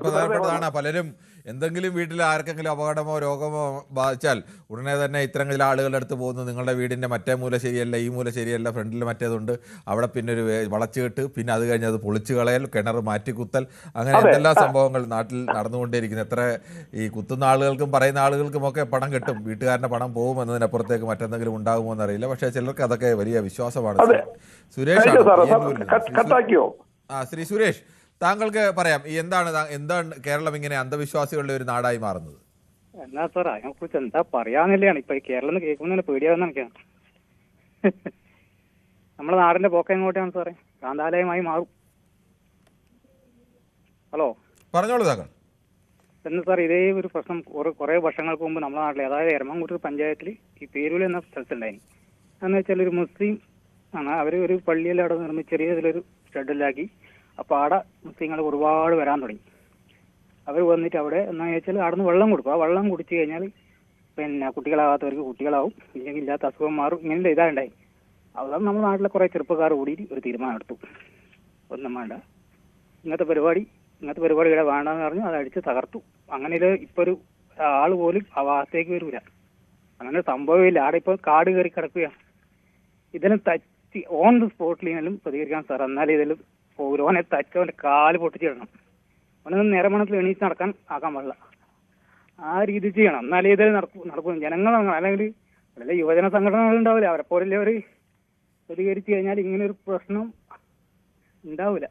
പ്രധാനപ്പെട്ടതാണ്. പലരും എന്തെങ്കിലും വീട്ടിൽ ആർക്കെങ്കിലും അപകടമോ രോഗമോ ബാധിച്ചാൽ ഉടനെ തന്നെ ഇത്തരങ്ങളിൽ ആളുകളുടെ അടുത്ത് പോകുന്നു. നിങ്ങളുടെ വീടിന്റെ മറ്റേ മൂല ശരിയല്ല, ഈ മൂല ശരിയല്ല, ഫ്രണ്ടിൽ മറ്റേതുണ്ട്, അവിടെ പിന്നെ ഒരു വളച്ചു കെട്ട്, പിന്നെ അത് കഴിഞ്ഞ് അത് പൊളിച്ചു കളയൽ, കിണർ മാറ്റിക്കുത്തൽ, അങ്ങനെ എന്തെല്ലാം സംഭവങ്ങൾ നാട്ടിൽ നടന്നുകൊണ്ടേയിരിക്കുന്നു. എത്ര ഈ കുത്തുന്ന ആളുകൾക്കും പറയുന്ന ആളുകൾക്കും ഒക്കെ പണം കിട്ടും, വീട്ടുകാരന്റെ പണം പോകും എന്നതിനപ്പുറത്തേക്ക് മറ്റെന്തെങ്കിലും ഉണ്ടാകുമോ എന്നറിയില്ല. പക്ഷേ ചിലർക്ക് അതൊക്കെ വലിയ വിശ്വാസമാണ്. സുരേഷ് ശ്രീ സുരേഷ്, താങ്കൾക്ക് പറയാം, ഈ എന്താണ് കേരളം ഇങ്ങനെ അന്ധവിശ്വാസികളുടെ ഒരു നാടായി മാറുന്നത്? എന്നാ സാർ അതിനെ കുറിച്ച് എന്താ പറയാന്നില്ലാണ് ഇപ്പൊ ഈ കേരളം കേൾക്കുന്നതിന് പേടിയാവുന്ന എനിക്കാണ്. നമ്മുടെ നാടിന്റെ പോക്ക എങ്ങോട്ടാണ് സാറേ? കാന്താലയമായി മാറും. ഹലോ, പറഞ്ഞോളൂ താങ്കൾ. എന്ന് സാർ ഇതേ ഒരു പ്രശ്നം കുറെ വർഷങ്ങൾക്ക് മുമ്പ് നമ്മുടെ നാട്ടിൽ, അതായത് എരമംകുട്ടൂർ പഞ്ചായത്തിൽ ഈ പേരൂൽ എന്ന സ്ഥലത്തുണ്ടായി. എന്ന് വെച്ചാൽ ഒരു മുസ്ലിം ആണ്, അവർ ഒരു പള്ളിയിൽ അവിടെ നിർമ്മിച്ച് ചെറിയ ഇതിലൊരു ഷെഡിലാക്കി. അപ്പോൾ അവിടെ മുസ്ലിങ്ങൾ ഒരുപാട് വരാൻ തുടങ്ങി. അവർ വന്നിട്ട് അവിടെ എന്താണെന്ന് വെച്ചാൽ അവിടെ നിന്ന് വെള്ളം കൊടുക്കും. ആ വെള്ളം കുടിച്ചു കഴിഞ്ഞാൽ പിന്നെ കുട്ടികളാകാത്തവർക്ക് കുട്ടികളാവും, ഇല്ലെങ്കിൽ ഇല്ലാത്ത അസുഖം മാറും. ഇങ്ങനെ ഇതാണ്ടായി. അതാണ് നമ്മുടെ നാട്ടിലെ കുറേ ചെറുപ്പക്കാർ കൂടിയിട്ട് ഒരു തീരുമാനം എടുത്തു, ഒന്നും വേണ്ട, ഇങ്ങനത്തെ പരിപാടി ഇവിടെ വേണ്ടെന്ന് പറഞ്ഞു അത് അടിച്ച് തകർത്തു. അങ്ങനെ ഇപ്പോൾ ഒരു ആൾ പോലും ആ ഭാഗത്തേക്ക് വരില്ല. അങ്ങനെ സംഭവമില്ല. അവിടെ ഇപ്പോൾ കാട് കയറി കിടക്കുകയാണ്. ഇതിന് തച്ച് ഓൺ ദ സ്പോട്ടിലും പ്രതികരിക്കാൻ സാർ. എന്നാലും ഇതിലും ഓരോനെ തച്ചവന്റെ കാല് പൊട്ടിച്ചിടണം. അവനൊന്നും നേരമണത്തിൽ എണീച്ച് നടക്കാൻ ആക്കാൻ പാടില്ല. ആ രീതി ചെയ്യണം, എന്നാലേ ഇതിൽ നടക്കും. ജനങ്ങൾ അല്ലെങ്കിൽ വല്ല യുവജന സംഘടനകൾ ഉണ്ടാവില്ല, അവരെ പോലല്ലേ അവർ പ്രതികരിച്ചു കഴിഞ്ഞാൽ ഇങ്ങനൊരു പ്രശ്നം ഉണ്ടാവില്ല.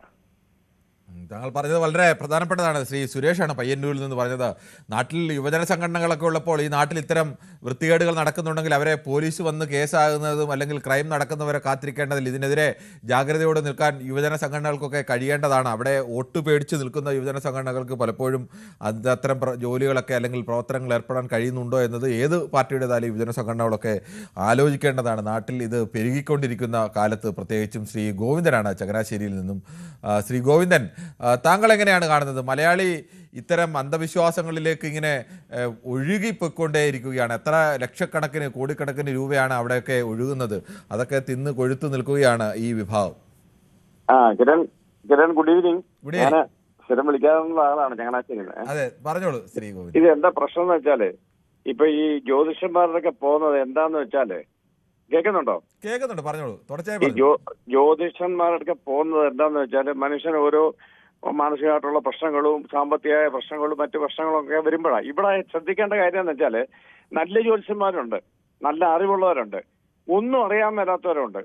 താങ്കൾ പറഞ്ഞത് വളരെ പ്രധാനപ്പെട്ടതാണ്. ശ്രീ സുരേഷാണ് പയ്യന്നൂരിൽ നിന്ന് പറഞ്ഞത്. നാട്ടിൽ യുവജന സംഘടനകളൊക്കെ ഉള്ളപ്പോൾ ഈ നാട്ടിൽ ഇത്തരം വൃത്തികേടുകൾ നടക്കുന്നുണ്ടെങ്കിൽ അവരെ പോലീസ് വന്ന് കേസാകുന്നതും അല്ലെങ്കിൽ ക്രൈം നടക്കുന്നവരെ കാത്തിരിക്കേണ്ടതില്ല. ഇതിനെതിരെ ജാഗ്രതയോടെ നിൽക്കാൻ യുവജന സംഘടനകൾക്കൊക്കെ കഴിയേണ്ടതാണ്. അവിടെ വോട്ട് പേടിച്ച് നിൽക്കുന്ന യുവജന സംഘടനകൾക്ക് പലപ്പോഴും അത്തരം ജോലികളൊക്കെ അല്ലെങ്കിൽ പ്രവർത്തനങ്ങൾ ഏർപ്പെടാൻ കഴിയുന്നുണ്ടോ എന്നത് ഏത് പാർട്ടിയുടേതായാലും യുവജന സംഘടനകളൊക്കെ ആലോചിക്കേണ്ടതാണ്. നാട്ടിൽ ഇത് പെരുകിക്കൊണ്ടിരിക്കുന്ന കാലത്ത് പ്രത്യേകിച്ചും. ശ്രീ ഗോവിന്ദനാണ് ചങ്ങനാശ്ശേരിയിൽ നിന്നും. ശ്രീ ഗോവിന്ദൻ, താങ്കൾ എങ്ങനെയാണ് കാണുന്നത്? മലയാളി ഇത്തരം അന്ധവിശ്വാസങ്ങളിലേക്ക് ഇങ്ങനെ ഒഴുകിപ്പോയിക്കൊണ്ടേയിരിക്കുകയാണ്. എത്ര ലക്ഷക്കണക്കിന് കോടിക്കണക്കിന് രൂപയാണ് അവിടെയൊക്കെ ഒഴുകുന്നത്. അതൊക്കെ തിന്ന് കൊഴുത്തു നിൽക്കുകയാണ് ഈ വിഭാഗം. Kiran good evening. ഞാൻ സ്ഥിരം വിളിക്കാറുള്ള ആളാണ് ചങ്ങനാശ്ശേരിയിൽ. അതെ, പറഞ്ഞോളൂ ശ്രീ ഗോവിന്ദൻ. ഇത് എന്താ പ്രശ്നം എന്ന് വെച്ചാല്, ഇപ്പൊ ഈ ജ്യോതിഷന്മാരുടെയൊക്കെ പോകുന്നത് എന്താന്ന് വെച്ചാല്, കേൾക്കുന്നുണ്ടോ? കേൾക്കുന്നുണ്ട്, പറഞ്ഞോളൂ. തുടർച്ചയായി ജ്യോതിഷന്മാരൊക്കെ പോകുന്നത് എന്താന്ന് വെച്ചാല്, മനുഷ്യന് ഓരോ മാനസികമായിട്ടുള്ള പ്രശ്നങ്ങളും സാമ്പത്തികമായ പ്രശ്നങ്ങളും മറ്റു പ്രശ്നങ്ങളും ഒക്കെ വരുമ്പോഴാണ്. ഇവിടെ ശ്രദ്ധിക്കേണ്ട കാര്യം എന്ന് വെച്ചാല്, നല്ല ജ്യോതിഷന്മാരുണ്ട്, നല്ല അറിവുള്ളവരുണ്ട്, ഒന്നും അറിയാൻ മേലാത്തവരുണ്ട്.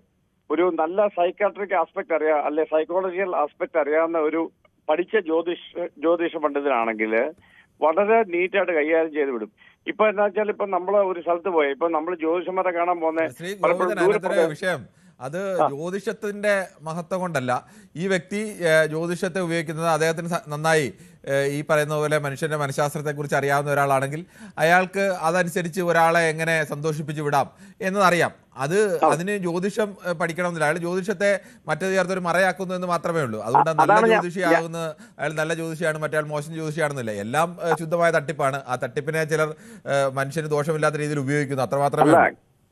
ഒരു നല്ല സൈക്കാട്രിക് ആസ്പെക്ട് അറിയാം, അല്ലെ സൈക്കോളജിക്കൽ ആസ്പെക്ട് അറിയാവുന്ന ഒരു പഠിച്ച ജ്യോതിഷ പണ്ഡിതനാണെങ്കിൽ വളരെ നീറ്റായിട്ട് കൈകാര്യം ചെയ്ത് വിടും. ഇപ്പൊ എന്താ വെച്ചാൽ, ഇപ്പൊ നമ്മള് ഒരു സ്ഥലത്ത് പോയി, ഇപ്പൊ നമ്മൾ ജ്യോതിഷന്മാരെ കാണാൻ പോകുന്ന വിഷയം അത് ജ്യോതിഷത്തിന്റെ മഹത്വം കൊണ്ടല്ല. ഈ വ്യക്തി ജ്യോതിഷത്തെ ഉപയോഗിക്കുന്നത് അദ്ദേഹത്തിന് നന്നായി ഈ പറയുന്ന പോലെ മനുഷ്യന്റെ മനഃശാസ്ത്രത്തെക്കുറിച്ച് അറിയാവുന്ന ഒരാളാണെങ്കിൽ അയാൾക്ക് അതനുസരിച്ച് ഒരാളെ എങ്ങനെ സന്തോഷിപ്പിച്ച് വിടാം എന്നതറിയാം. അതിന് ജ്യോതിഷം പഠിക്കണമെന്നില്ല. അയാൾ ജ്യോതിഷത്തെ മറ്റേത് ചേർത്തൊരു മറയാക്കുന്നു എന്ന് മാത്രമേ ഉള്ളൂ. അതുകൊണ്ട് നല്ല ജ്യോതിഷിയാകുന്ന അയാൾ നല്ല ജ്യോതിഷിയാണ്, മറ്റേ മോശം ജ്യോതിഷിയാണെന്നില്ല. എല്ലാം ശുദ്ധമായ തട്ടിപ്പാണ്. ആ തട്ടിപ്പിനെ ചിലർ മനുഷ്യന് ദോഷമില്ലാത്ത രീതിയിൽ ഉപയോഗിക്കുന്നു, അത്രമാത്രമേ.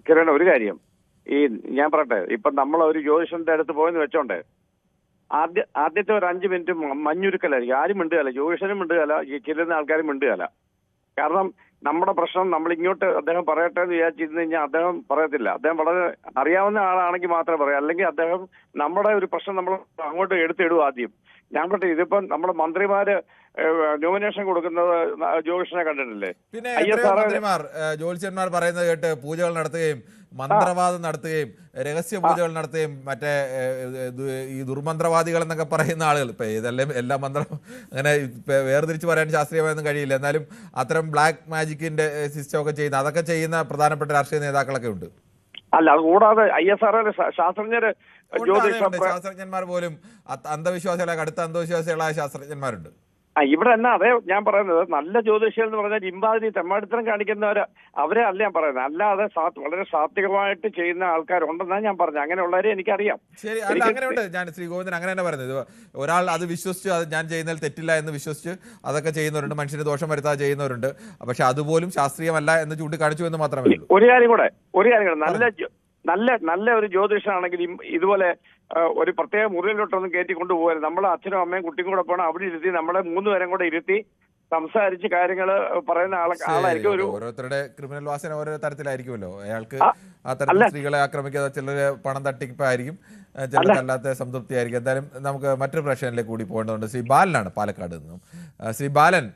കിരണ, ഒരു കാര്യം ഈ ഞാൻ പറയട്ടെ, ഇപ്പൊ നമ്മൾ ഒരു ജ്യോതിഷന്റെ അടുത്ത് പോയെന്ന് വെച്ചോണ്ടേ, ആദ്യത്തെ ഒരു 5 മിനിറ്റ് മഞ്ഞുരുക്കലായിരിക്കും. ആരും മിണ്ടുകയല്ല, ജ്യോതിഷനും മിണ്ടുകയല്ല, ഈ ചെല്ലുന്ന ആൾക്കാരും മിണ്ടുകയല്ല. കാരണം നമ്മുടെ പ്രശ്നം നമ്മൾ ഇങ്ങോട്ട് അദ്ദേഹം പറയട്ടെ എന്ന് വിചാരിച്ചിരുന്നു കഴിഞ്ഞാൽ അദ്ദേഹം പറയത്തില്ല. അദ്ദേഹം വളരെ അറിയാവുന്ന ആളാണെങ്കിൽ മാത്രമേ പറയാം. അല്ലെങ്കിൽ അദ്ദേഹം നമ്മുടെ ഒരു പ്രശ്നം നമ്മൾ അങ്ങോട്ട് എടുത്തിടും ആദ്യം. ഞാൻ പറയട്ടെ, ഇതിപ്പം നമ്മുടെ മന്ത്രിമാര് നോമിനേഷൻ കൊടുക്കുന്നത് ജ്യോതിഷനെ കണ്ടിട്ടില്ലേ? പിന്നെ മന്ത്രിമാർ ജ്യോതിഷന്മാർ പറയുന്നത് കേട്ട് പൂജകൾ നടത്തുകയും മന്ത്രവാദം നടത്തുകയും രഹസ്യ പൂജകൾ നടത്തുകയും മറ്റേ ഈ ദുർമന്ത്രവാദികൾ എന്നൊക്കെ പറയുന്ന ആളുകൾ, ഇപ്പൊ ഇതെല്ലാം എല്ലാ മന്ത്രം അങ്ങനെ വേർതിരിച്ച് പറയാൻ ശാസ്ത്രീയമായൊന്നും കഴിയില്ല. എന്നാലും അത്തരം ബ്ലാക്ക് മാജിക്കിന്റെ സിസ്റ്റം ഒക്കെ ചെയ്യുന്ന, അതൊക്കെ ചെയ്യുന്ന പ്രധാനപ്പെട്ട രാഷ്ട്രീയ നേതാക്കളൊക്കെ ഉണ്ട്. അല്ല, അത് കൂടാതെ ISRO ശാസ്ത്രജ്ഞര് ശാസ്ത്രജ്ഞന്മാർ പോലും അന്ധവിശ്വാസികളായ, കടുത്ത അന്ധവിശ്വാസികളായ ശാസ്ത്രജ്ഞന്മാരുണ്ട്. ഇവിടെ എന്നാ അതേ ഞാൻ പറയുന്നത്, നല്ല ജ്യോതിഷികൾ എന്ന് പറഞ്ഞാൽ ഇമ്പാതിരി തെമ്മാടിത്തരം കാണിക്കുന്നവര് അവരെ അല്ല ഞാൻ പറയുന്നത്. അല്ലാതെ വളരെ സാത്വികമായിട്ട് ചെയ്യുന്ന ആൾക്കാരുണ്ടെന്നാണ് ഞാൻ പറഞ്ഞത്. അങ്ങനെയുള്ളവരെ എനിക്കറിയാം. ശരി, അല്ല അങ്ങനെയുണ്ട്. ഞാൻ ശ്രീ ഗോവിന്ദൻ അങ്ങനെ തന്നെ പറയുന്നത്. ഒരാൾ അത് വിശ്വസിച്ച്, അത് ഞാൻ ചെയ്യുന്നതിൽ തെറ്റില്ല എന്ന് വിശ്വസിച്ച് അതൊക്കെ ചെയ്യുന്നവരുണ്ട്, മനുഷ്യന് ദോഷം വരുത്താതെ ചെയ്യുന്നവരുണ്ട്. പക്ഷെ അതുപോലും ശാസ്ത്രീയമല്ല എന്ന് ചൂണ്ടിക്കാണിച്ചു എന്ന് മാത്രമേ ഉള്ളൂ. ഒരു കാര്യം കൂടെ നല്ല ഒരു ജ്യോതിഷാണെങ്കിൽ ഇതുപോലെ ഒരു പ്രത്യേക മുറിയിലോട്ടൊന്നും കയറ്റി കൊണ്ടുപോകരുത്. നമ്മളെ അച്ഛനും അമ്മയും കുട്ടിയും കൂടെ പോകണം. അവിടെ ഇരുത്തി നമ്മളെ 3 പേരും കൂടെ ഇരുത്തി സംസാരിച്ച് കാര്യങ്ങൾ പറയുന്ന ആളായിരിക്കും. ഓരോരുത്തരുടെ ക്രിമിനൽ വാസന ഓരോ തരത്തിലായിരിക്കുമല്ലോ. അയാൾക്ക് ആ തരത്തിൽ സ്ത്രീകളെ ആക്രമിക്കാതെ, ചിലര് പണം തട്ടിപ്പായിരിക്കും, ചിലർക്ക് അല്ലാത്ത സംതൃപ്തി ആയിരിക്കും. എന്തായാലും നമുക്ക് മറ്റൊരു പ്രശ്നത്തിലേക്ക് കൂടി പോകേണ്ടതുണ്ട്. ശ്രീ ബാലനാണ് പാലക്കാട് നിന്നും. ശ്രീ ബാലൻ,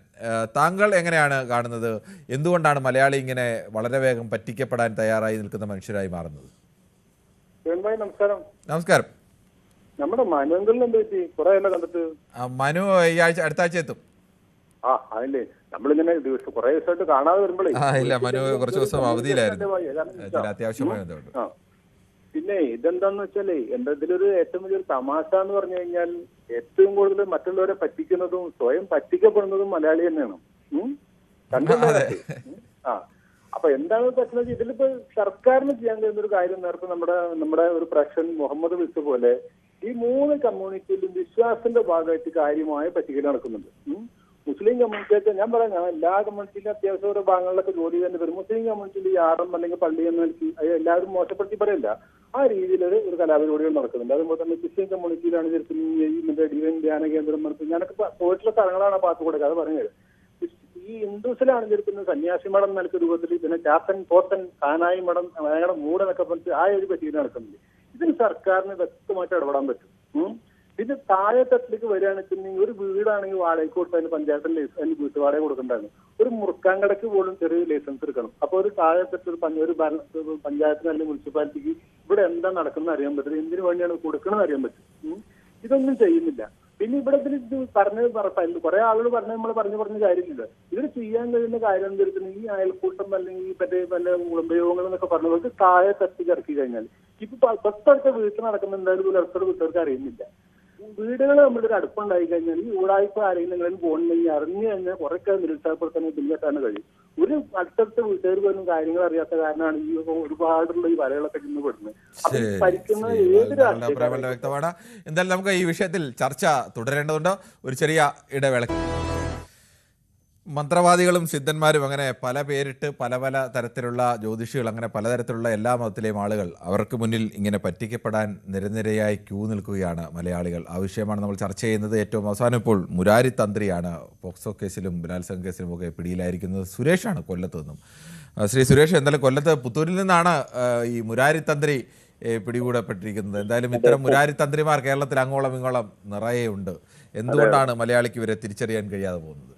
താങ്കൾ എങ്ങനെയാണ് കാണുന്നത്? എന്തുകൊണ്ടാണ് മലയാളി ഇങ്ങനെ വളരെ വേഗം പറ്റിക്കപ്പെടാൻ തയ്യാറായി നിൽക്കുന്ന മനുഷ്യരായി മാറുന്നത്? നമസ്കാരം. നമസ്കാരം. നമ്മുടെ മനുവിൽ എന്ത് പറ്റി? കുറെ കണ്ടിട്ട്. മനു ഈ ആഴ്ച, അടുത്ത ആഴ്ച എത്തും. അതല്ലേ നമ്മളിങ്ങനെ കുറെ ദിവസമായിട്ട് കാണാതെ വരുമ്പോഴേ. ഇല്ല, മനു കുറച്ച് ദിവസം അവധിയിലായിരുന്നു, ചില അത്യാവശ്യമായ. പിന്നെ ഇതെന്താന്ന് വെച്ചാലേ, എന്റെ ഇതിലൊരു ഏറ്റവും വലിയൊരു തമാശ എന്ന് പറഞ്ഞു കഴിഞ്ഞാൽ, ഏറ്റവും കൂടുതൽ മറ്റുള്ളവരെ പറ്റിക്കുന്നതും സ്വയം പറ്റിക്കപ്പെടുന്നതും മലയാളി തന്നെയാണ്. കണ്ടല്ലേ? അപ്പൊ എന്താണ് പറ്റുന്നത്? ഇതിലിപ്പോ സർക്കാരിന് ചെയ്യാൻ കഴിയുന്ന ഒരു കാര്യം, നേരത്തെ നമ്മുടെ ഒരു പ്രശ്നം മുഹമ്മദ് വിളിച്ച പോലെ ഈ 3 കമ്മ്യൂണിറ്റിയിലും വിശ്വാസത്തിന്റെ ഭാഗമായിട്ട് കാര്യമായ പറ്റിക്കൽ നടക്കുന്നുണ്ട്. മുസ്ലിം കമ്മ്യൂണിറ്റിയൊക്കെ ഞാൻ പറയാം, ഞാൻ എല്ലാ കമ്മ്യൂണിറ്റിയിലും അത്യാവശ്യം ഓരോ ഭാഗങ്ങളിലൊക്കെ ജോലി തന്നെ വരും. മുസ്ലിം കമ്മ്യൂണിറ്റിയിൽ ഈ ആടം അല്ലെങ്കിൽ പള്ളി എന്ന് എല്ലാവരും മോശപ്പെടുത്തി പറയില്ല, ആ രീതിയിൽ ഒരു കലാപരിപാടികൾ നടക്കുന്നുണ്ട്. അതുപോലെ തന്നെ ക്രിസ്ത്യൻ കമ്മ്യൂണിറ്റിയിലാണ് ശരിക്കും മറ്റേ ഡിവൈൻ ധ്യാന കേന്ദ്രം നടത്തുന്നത്. ഞാനൊക്കെ പോയിട്ടുള്ള സ്ഥലങ്ങളാണ് ആ പാത്ത് കൊടുക്കുക. അത് പറഞ്ഞത് ഈ ഹിന്ദുസിലാണ് ശരിക്കും സന്യാസി മഠം നൽകിയ രൂപത്തിൽ, പിന്നെ ചാത്തൻ പോത്തൻ കാനായി മഠം ഞങ്ങളുടെ മൂടെന്നൊക്കെ പറഞ്ഞ് ആ ഒരു പറ്റിയിട്ട് നടക്കുന്നുണ്ട്. ഇതിന് സർക്കാരിന് വ്യക്തമായിട്ട് ഇടപെടാൻ പറ്റും. പിന്നെ താഴെ തട്ടിലേക്ക് വരികയാണെന്നുണ്ടെങ്കിൽ ഒരു വീടാണെങ്കിൽ വാടകയ്ക്ക് കൊടുത്തതിന് പഞ്ചായത്തിന് അതിന് വീട്ടു വാടക കൊടുക്കണ്ടായിരുന്നു. ഒരു മുറുക്കാൻകടക്ക് പോലും ചെറിയ ലൈസൻസ് എടുക്കണം. അപ്പൊ ഒരു താഴെ തട്ട് ഒരു പഞ്ചായത്തിന് അല്ലെങ്കിൽ മുനിസിപ്പാലിറ്റിക്ക് ഇവിടെ എന്താ നടക്കുന്നത് അറിയാൻ പറ്റും, എന്തിനു വേണ്ടിയാണ് കൊടുക്കണമെന്ന് അറിയാൻ പറ്റും. ഇതൊന്നും ചെയ്യുന്നില്ല. പിന്നെ ഇവിടെ ഇത് കുറെ ആളുകൾ നമ്മൾ പറഞ്ഞ കാര്യമില്ല. ഇതിന് ചെയ്യാൻ കഴിയുന്ന കാര്യം എന്താ, ഈ അയൽക്കൂട്ടം അല്ലെങ്കിൽ മറ്റേ പല കുടുംബയോഗങ്ങൾ എന്നൊക്കെ പറഞ്ഞവർക്ക് താഴെ തട്ടി ഇറക്കി കഴിഞ്ഞാൽ ഇപ്പൊ തൊട്ടടുത്ത വീട്ടിൽ നടക്കുന്ന എന്തായാലും പുലർത്തയുടെ വീട്ടുകാർക്ക് അറിയുന്നില്ല. വീടുകൾ നമ്മളൊരു അടുപ്പുണ്ടായി കഴിഞ്ഞാൽ ഈ ഊടായ്പ ആരെങ്കിലും പോകണമെങ്കിൽ അറിഞ്ഞു കഴിഞ്ഞാൽ കുറെയൊക്കെ നിരുത്സാഹപ്പെടുത്താൻ ബില്ലെത്താൻ കഴിയും. ഒരു അടുത്തടുത്ത വീട്ടുകാർ പോലും കാര്യങ്ങൾ അറിയാത്ത കാരണമാണ് ഈ ഒരുപാടുള്ള ഈ വലകളൊക്കെ ചെന്ന് പെടുന്നത്. ഭരിക്കുന്ന ഏത് രാഷ്ട്രീയ വ്യക്തമാണ്. എന്തായാലും നമുക്ക് ഈ വിഷയത്തിൽ ചർച്ച തുടരേണ്ടതുണ്ട്. ഒരു ചെറിയ ഇടവേള. മന്ത്രവാദികളും സിദ്ധന്മാരും അങ്ങനെ പല പേരിട്ട് പല തരത്തിലുള്ള ജ്യോതിഷികൾ, അങ്ങനെ പലതരത്തിലുള്ള എല്ലാ മതത്തിലെയും ആളുകൾ, അവർക്ക് മുന്നിൽ ഇങ്ങനെ പറ്റിക്കപ്പെടാൻ നിരനിരയായി ക്യൂ നിൽക്കുകയാണ് മലയാളികൾ. ആ വിഷയമാണ് നമ്മൾ ചർച്ച ചെയ്യുന്നത്. ഏറ്റവും അവസാനം ഇപ്പോൾ മുരാരി തന്ത്രിയാണ് പോക്സോ കേസിലും ബലാത്സംഗ കേസിലും ഒക്കെ പിടിയിലായിരിക്കുന്നത്. സുരേഷാണ് കൊല്ലത്ത് നിന്നും. ശ്രീ സുരേഷ്, എന്തായാലും കൊല്ലത്ത് പുത്തൂരിൽ നിന്നാണ് ഈ മുരാരി തന്ത്രി പിടികൂടപ്പെട്ടിരിക്കുന്നത്. എന്തായാലും ഇത്തരം മുരാരി തന്ത്രിമാർ കേരളത്തിൽ അങ്ങോളം ഇങ്ങോളം നിറയെ ഉണ്ട്. എന്തുകൊണ്ടാണ് മലയാളിക്ക് ഇവരെ തിരിച്ചറിയാൻ കഴിയാതെ പോകുന്നത്?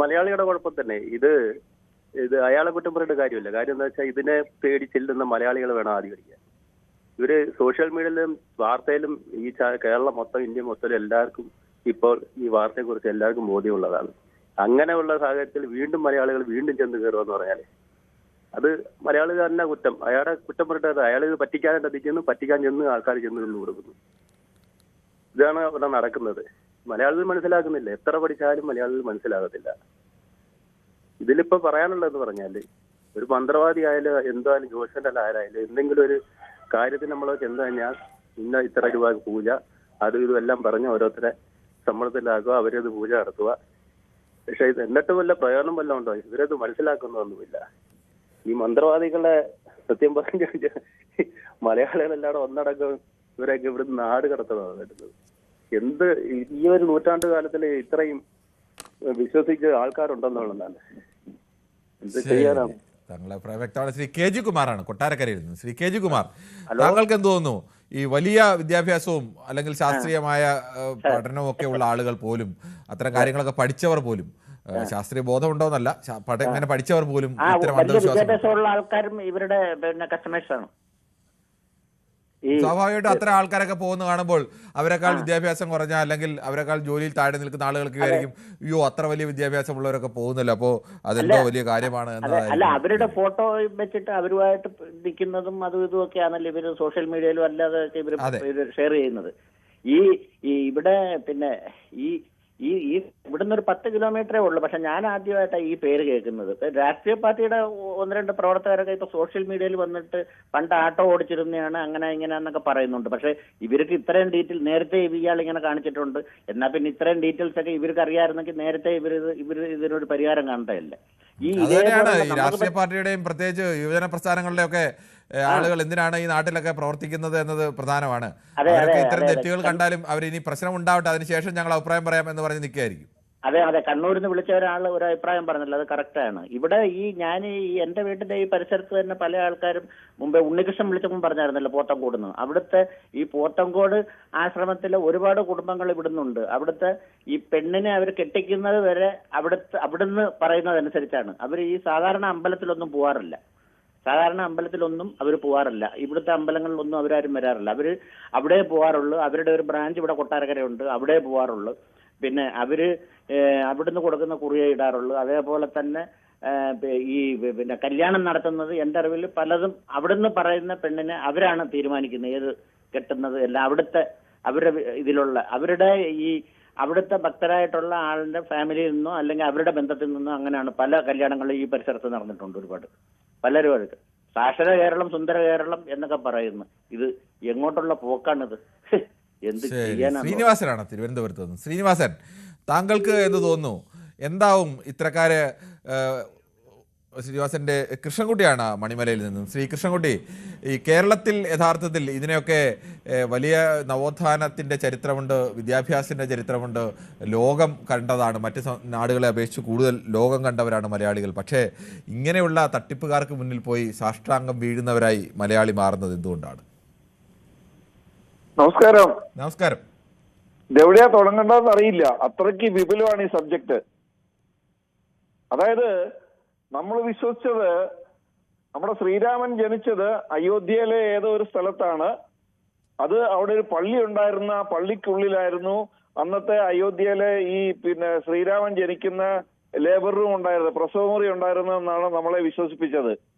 മലയാളിയുടെ കുഴപ്പം തന്നെ ഇത് അയാളെ കുറ്റം പറയേണ്ട കാര്യമില്ല. കാര്യം എന്താ വെച്ചാൽ ഇതിനെ പേടിച്ചില്ലുന്ന മലയാളികൾ വേണം ആദ്യം അടിക്കാൻ. ഇവര് സോഷ്യൽ മീഡിയയിലും വാർത്തയിലും ഈ കേരളം മൊത്തം ഇന്ത്യ മൊത്തം എല്ലാവർക്കും ഇപ്പോൾ ഈ വാർത്തയെക്കുറിച്ച് എല്ലാവർക്കും ബോധ്യമുള്ളതാണ്. അങ്ങനെയുള്ള സാഹചര്യത്തിൽ വീണ്ടും മലയാളികൾ വീണ്ടും ചെന്ന് കയറുമെന്ന് പറഞ്ഞാൽ അത് മലയാളികാരന്റെ കുറ്റം. അയാളെ കുറ്റം പറഞ്ഞിട്ട് അയാൾ ഇത് പറ്റിക്കാനായിട്ട് എത്തിക്കുന്നു, പറ്റിക്കാൻ ചെന്ന് ആൾക്കാർ ചെന്ന് നിന്ന് കൊടുക്കുന്നു. ഇതാണ് ഇവിടെ നടക്കുന്നത്. മലയാളികൾ മനസ്സിലാക്കുന്നില്ല. എത്ര പഠിച്ചാലും മലയാളികൾ മനസ്സിലാകത്തില്ല. ഇതിലിപ്പോ പറയാനുള്ളതെന്ന് പറഞ്ഞാല് ഒരു മന്ത്രവാദി ആയാലും എന്തായാലും ജോത്സ്യന്റെ ആരായാലും എന്തെങ്കിലും ഒരു കാര്യത്തിന് നമ്മൾ ചെന്ന് കഴിഞ്ഞാൽ ഇന്ന ഇത്ര രൂപ പൂജ അതും ഇതും എല്ലാം പറഞ്ഞ് ഓരോരുത്തരെ സമ്മർദ്ദത്തിലാക്കുക, അവരത് പൂജ നടത്തുക. പക്ഷെ ഇത് എന്നിട്ട് വല്ല പ്രയോജനം വല്ലതും ഉണ്ടോ? ഇവരത് മനസ്സിലാക്കുന്നൊന്നുമില്ല. ഈ മന്ത്രവാദികളെ സത്യം പറഞ്ഞു മലയാളികളെല്ലാവരും ഒന്നടങ്കം ഇവരൊക്കെ ഇവിടുന്ന് നാട് കടത്തണം വരുന്നത്. എന്ത് ഈ ഒരു നൂറ്റാണ്ട് കാലത്തിൽ ഇത്രയും വിശ്വസിച്ച ആൾക്കാരുണ്ടെന്നുള്ളതാണ്. എന്ത് ചെയ്യാനാണ്? താങ്കളുടെ അഭിപ്രായം വ്യക്തമാണ്. ശ്രീ കെ ജി കുമാറാണ് കൊട്ടാരക്കരയിൽ നിന്ന്. ശ്രീ കെ ജി കുമാർ, താങ്കൾക്ക് എന്ത് തോന്നുന്നു? ഈ വലിയ വിദ്യാഭ്യാസവും അല്ലെങ്കിൽ ശാസ്ത്രീയമായ പഠനവും ഒക്കെ ഉള്ള ആളുകൾ പോലും, അത്തരം കാര്യങ്ങളൊക്കെ പഠിച്ചവർ പോലും, ശാസ്ത്രീയ ബോധമുണ്ടോന്നല്ല, ഇങ്ങനെ പഠിച്ചവർ പോലും ഇത്തരം വിദ്യാഭ്യാസമുള്ള ആൾക്കാരും ഇവരുടെ കസ്റ്റമേഴ്സ് ആണ്. സ്വാഭാവികമായിട്ടും അത്തരം ആൾക്കാരൊക്കെ പോകുന്ന കാണുമ്പോൾ അവരെക്കാൾ വിദ്യാഭ്യാസം കുറഞ്ഞ അല്ലെങ്കിൽ അവരെക്കാൾ ജോലിയിൽ താഴെ നിൽക്കുന്ന ആളുകൾക്ക് ആയിരിക്കും അയ്യോ അത്ര വലിയ വിദ്യാഭ്യാസമുള്ളവരൊക്കെ പോകുന്നില്ല, അപ്പോ അതെന്തോ വലിയ കാര്യമാണ്. അല്ല, അവരുടെ ഫോട്ടോ വെച്ചിട്ട് അവരുമായിട്ട് നിൽക്കുന്നതും അതും ഇതും ഒക്കെ ആണല്ലോ ഇവര് സോഷ്യൽ മീഡിയയിലും അല്ലാതെ ഇവര് ഷെയർ ചെയ്യുന്നത്. ഈ ഇവിടെ പിന്നെ ഈ ഈ ഇവിടുന്ന് ഒരു 10 കിലോമീറ്ററേ ഉള്ളൂ. പക്ഷെ ഞാൻ ആദ്യമായിട്ടാണ് ഈ പേര് കേൾക്കുന്നത്. രാഷ്ട്രീയ പാർട്ടിയുടെ 1-2 പ്രവർത്തകരൊക്കെ ഇപ്പൊ സോഷ്യൽ മീഡിയയിൽ വന്നിട്ട് പണ്ട് ആട്ടോ ഓടിച്ചിരുന്നതാണ് അങ്ങനെ ഇങ്ങനെയാന്നൊക്കെ പറയുന്നുണ്ട്. പക്ഷെ ഇവർക്ക് ഇത്രയും ഡീറ്റെയിൽ നേരത്തെ ഇയാൾ ഇങ്ങനെ കാണിച്ചിട്ടുണ്ട്. എന്നാൽ പിന്നെ ഇത്രയും ഡീറ്റെയിൽസ് ഒക്കെ ഇവർക്ക് അറിയാമായിരുന്നെങ്കിൽ നേരത്തെ ഇവർ ഇതിനൊരു പരിഹാരം കാണുകയല്ലേ. ഈ രാഷ്ട്രീയ പാർട്ടിയുടെയും പ്രത്യേകിച്ച് യുവജന പ്രസ്ഥാനങ്ങളുടെയും ഒക്കെ ആളുകൾ എന്തിനാണ് ഈ നാട്ടിലൊക്കെ പ്രവർത്തിക്കുന്നത് എന്നത് പ്രധാനമാണ്. അവരൊക്കെ ഇത്തരം തെറ്റുകൾ കണ്ടാലും അവർ ഇനി പ്രശ്നം ഉണ്ടാവട്ടെ, അതിനുശേഷം ഞങ്ങൾ അഭിപ്രായം പറയാം എന്ന് പറഞ്ഞ് നിൽക്കുകയായിരിക്കും. അതെ, കണ്ണൂരിൽ നിന്ന് വിളിച്ച ഒരാൾ ഒരു അഭിപ്രായം പറഞ്ഞല്ലോ, അത് കറക്റ്റാണ്. ഇവിടെ ഞാൻ എന്റെ വീട്ടിന്റെ ഈ പരിസരത്ത് തന്നെ പല ആൾക്കാരും മുമ്പേ ഉണ്ണികൃഷ്ണൻ വിളിച്ചപ്പോൾ പറഞ്ഞായിരുന്നല്ലോ പോത്തങ്കോടുന്ന്. അവിടുത്തെ ഈ പോത്തങ്കോട് ആശ്രമത്തിലെ ഒരുപാട് കുടുംബങ്ങൾ ഇവിടുന്നുണ്ട്. അവിടുത്തെ ഈ പെണ്ണിനെ അവർ കെട്ടിക്കുന്നത് വരെ അവിടുന്ന് പറയുന്നതനുസരിച്ചാണ്. അവർ ഈ സാധാരണ അമ്പലത്തിലൊന്നും പോവാറില്ല. അവർ പോവാറില്ല. ഇവിടുത്തെ അമ്പലങ്ങളിലൊന്നും അവരാരും വരാറില്ല. അവർ അവിടെ പോവാറുള്ളൂ. അവരുടെ ഒരു ബ്രാഞ്ച് ഇവിടെ കൊട്ടാരക്കരയുണ്ട്, അവിടെ പോവാറുള്ളൂ. പിന്നെ അവര് അവിടുന്ന് കൊടുക്കുന്ന കുറിയെ ഇടാറുള്ളൂ. അതേപോലെ തന്നെ ഈ പിന്നെ കല്യാണം നടത്തുന്നത് എൻ്റെ അറിവിൽ പലതും അവിടുന്ന് പറയുന്ന പെണ്ണിനെ അവരാണ് തീരുമാനിക്കുന്നത്, ഏത് കെട്ടുന്നത് എല്ലാം അവരുടെ ഇതിലുള്ള അവിടുത്തെ ഭക്തരായിട്ടുള്ള ആളിന്റെ ഫാമിലിയിൽ നിന്നോ അല്ലെങ്കിൽ അവരുടെ ബന്ധത്തിൽ നിന്നോ അങ്ങനെയാണ് പല കല്യാണങ്ങളും ഈ പരിസരത്ത് നടന്നിട്ടുണ്ട്. ഒരുപാട് പലരുമായിട്ട് സാക്ഷര കേരളം സുന്ദര കേരളം എന്നൊക്കെ പറയുന്നു. ഇത് എങ്ങോട്ടുള്ള പോക്കാണിത്? എന്ത് ചെയ്യാനാണ്? ശ്രീനിവാസനാണ് തിരുവനന്തപുരത്ത് നിന്ന്. ശ്രീനിവാസൻ, താങ്കൾക്ക് എന്ത് തോന്നുന്നു? എന്താവും ഇത്തരക്കാര്? ശ്രീനിവാസന്റെ കൃഷ്ണൻകുട്ടിയാണ് മണിമലയിൽ നിന്നും. ശ്രീ കൃഷ്ണൻകുട്ടി, ഈ കേരളത്തിൽ യഥാർത്ഥത്തിൽ ഇതിനെയൊക്കെ വലിയ നവോത്ഥാനത്തിൻ്റെ ചരിത്രമുണ്ട്, വിദ്യാഭ്യാസത്തിൻ്റെ ചരിത്രമുണ്ട്, ലോകം കണ്ടതാണ്. മറ്റ് നാടുകളെ അപേക്ഷിച്ച് കൂടുതൽ ലോകം കണ്ടവരാണ് മലയാളികൾ. പക്ഷേ ഇങ്ങനെയുള്ള തട്ടിപ്പുകാർക്ക് മുന്നിൽ പോയി സാഷ്ടാംഗം വീഴുന്നവരായി മലയാളി മാറുന്നത് എന്തുകൊണ്ടാണ്? നമസ്കാരം. നമസ്കാരം. ഇതെവിടെയാ തുടങ്ങേണ്ടതെന്ന് അറിയില്ല, അത്രയ്ക്ക് വിപുലമാണ് ഈ സബ്ജക്ട്. അതായത് നമ്മൾ വിശ്വസിച്ചത് നമ്മുടെ ശ്രീരാമൻ ജനിച്ചത് അയോധ്യയിലെ ഏതോ ഒരു സ്ഥലത്താണ്. അത് അവിടെ ഒരു പള്ളി ഉണ്ടായിരുന്ന ആ പള്ളിക്കുള്ളിലായിരുന്നു അന്നത്തെ അയോധ്യയിലെ ഈ ശ്രീരാമൻ ജനിക്കുന്ന ലേബർ റൂം ഉണ്ടായിരുന്നത്, പ്രസവമുറി ഉണ്ടായിരുന്നെന്നാണ് നമ്മളെ വിശ്വസിപ്പിച്ചത്.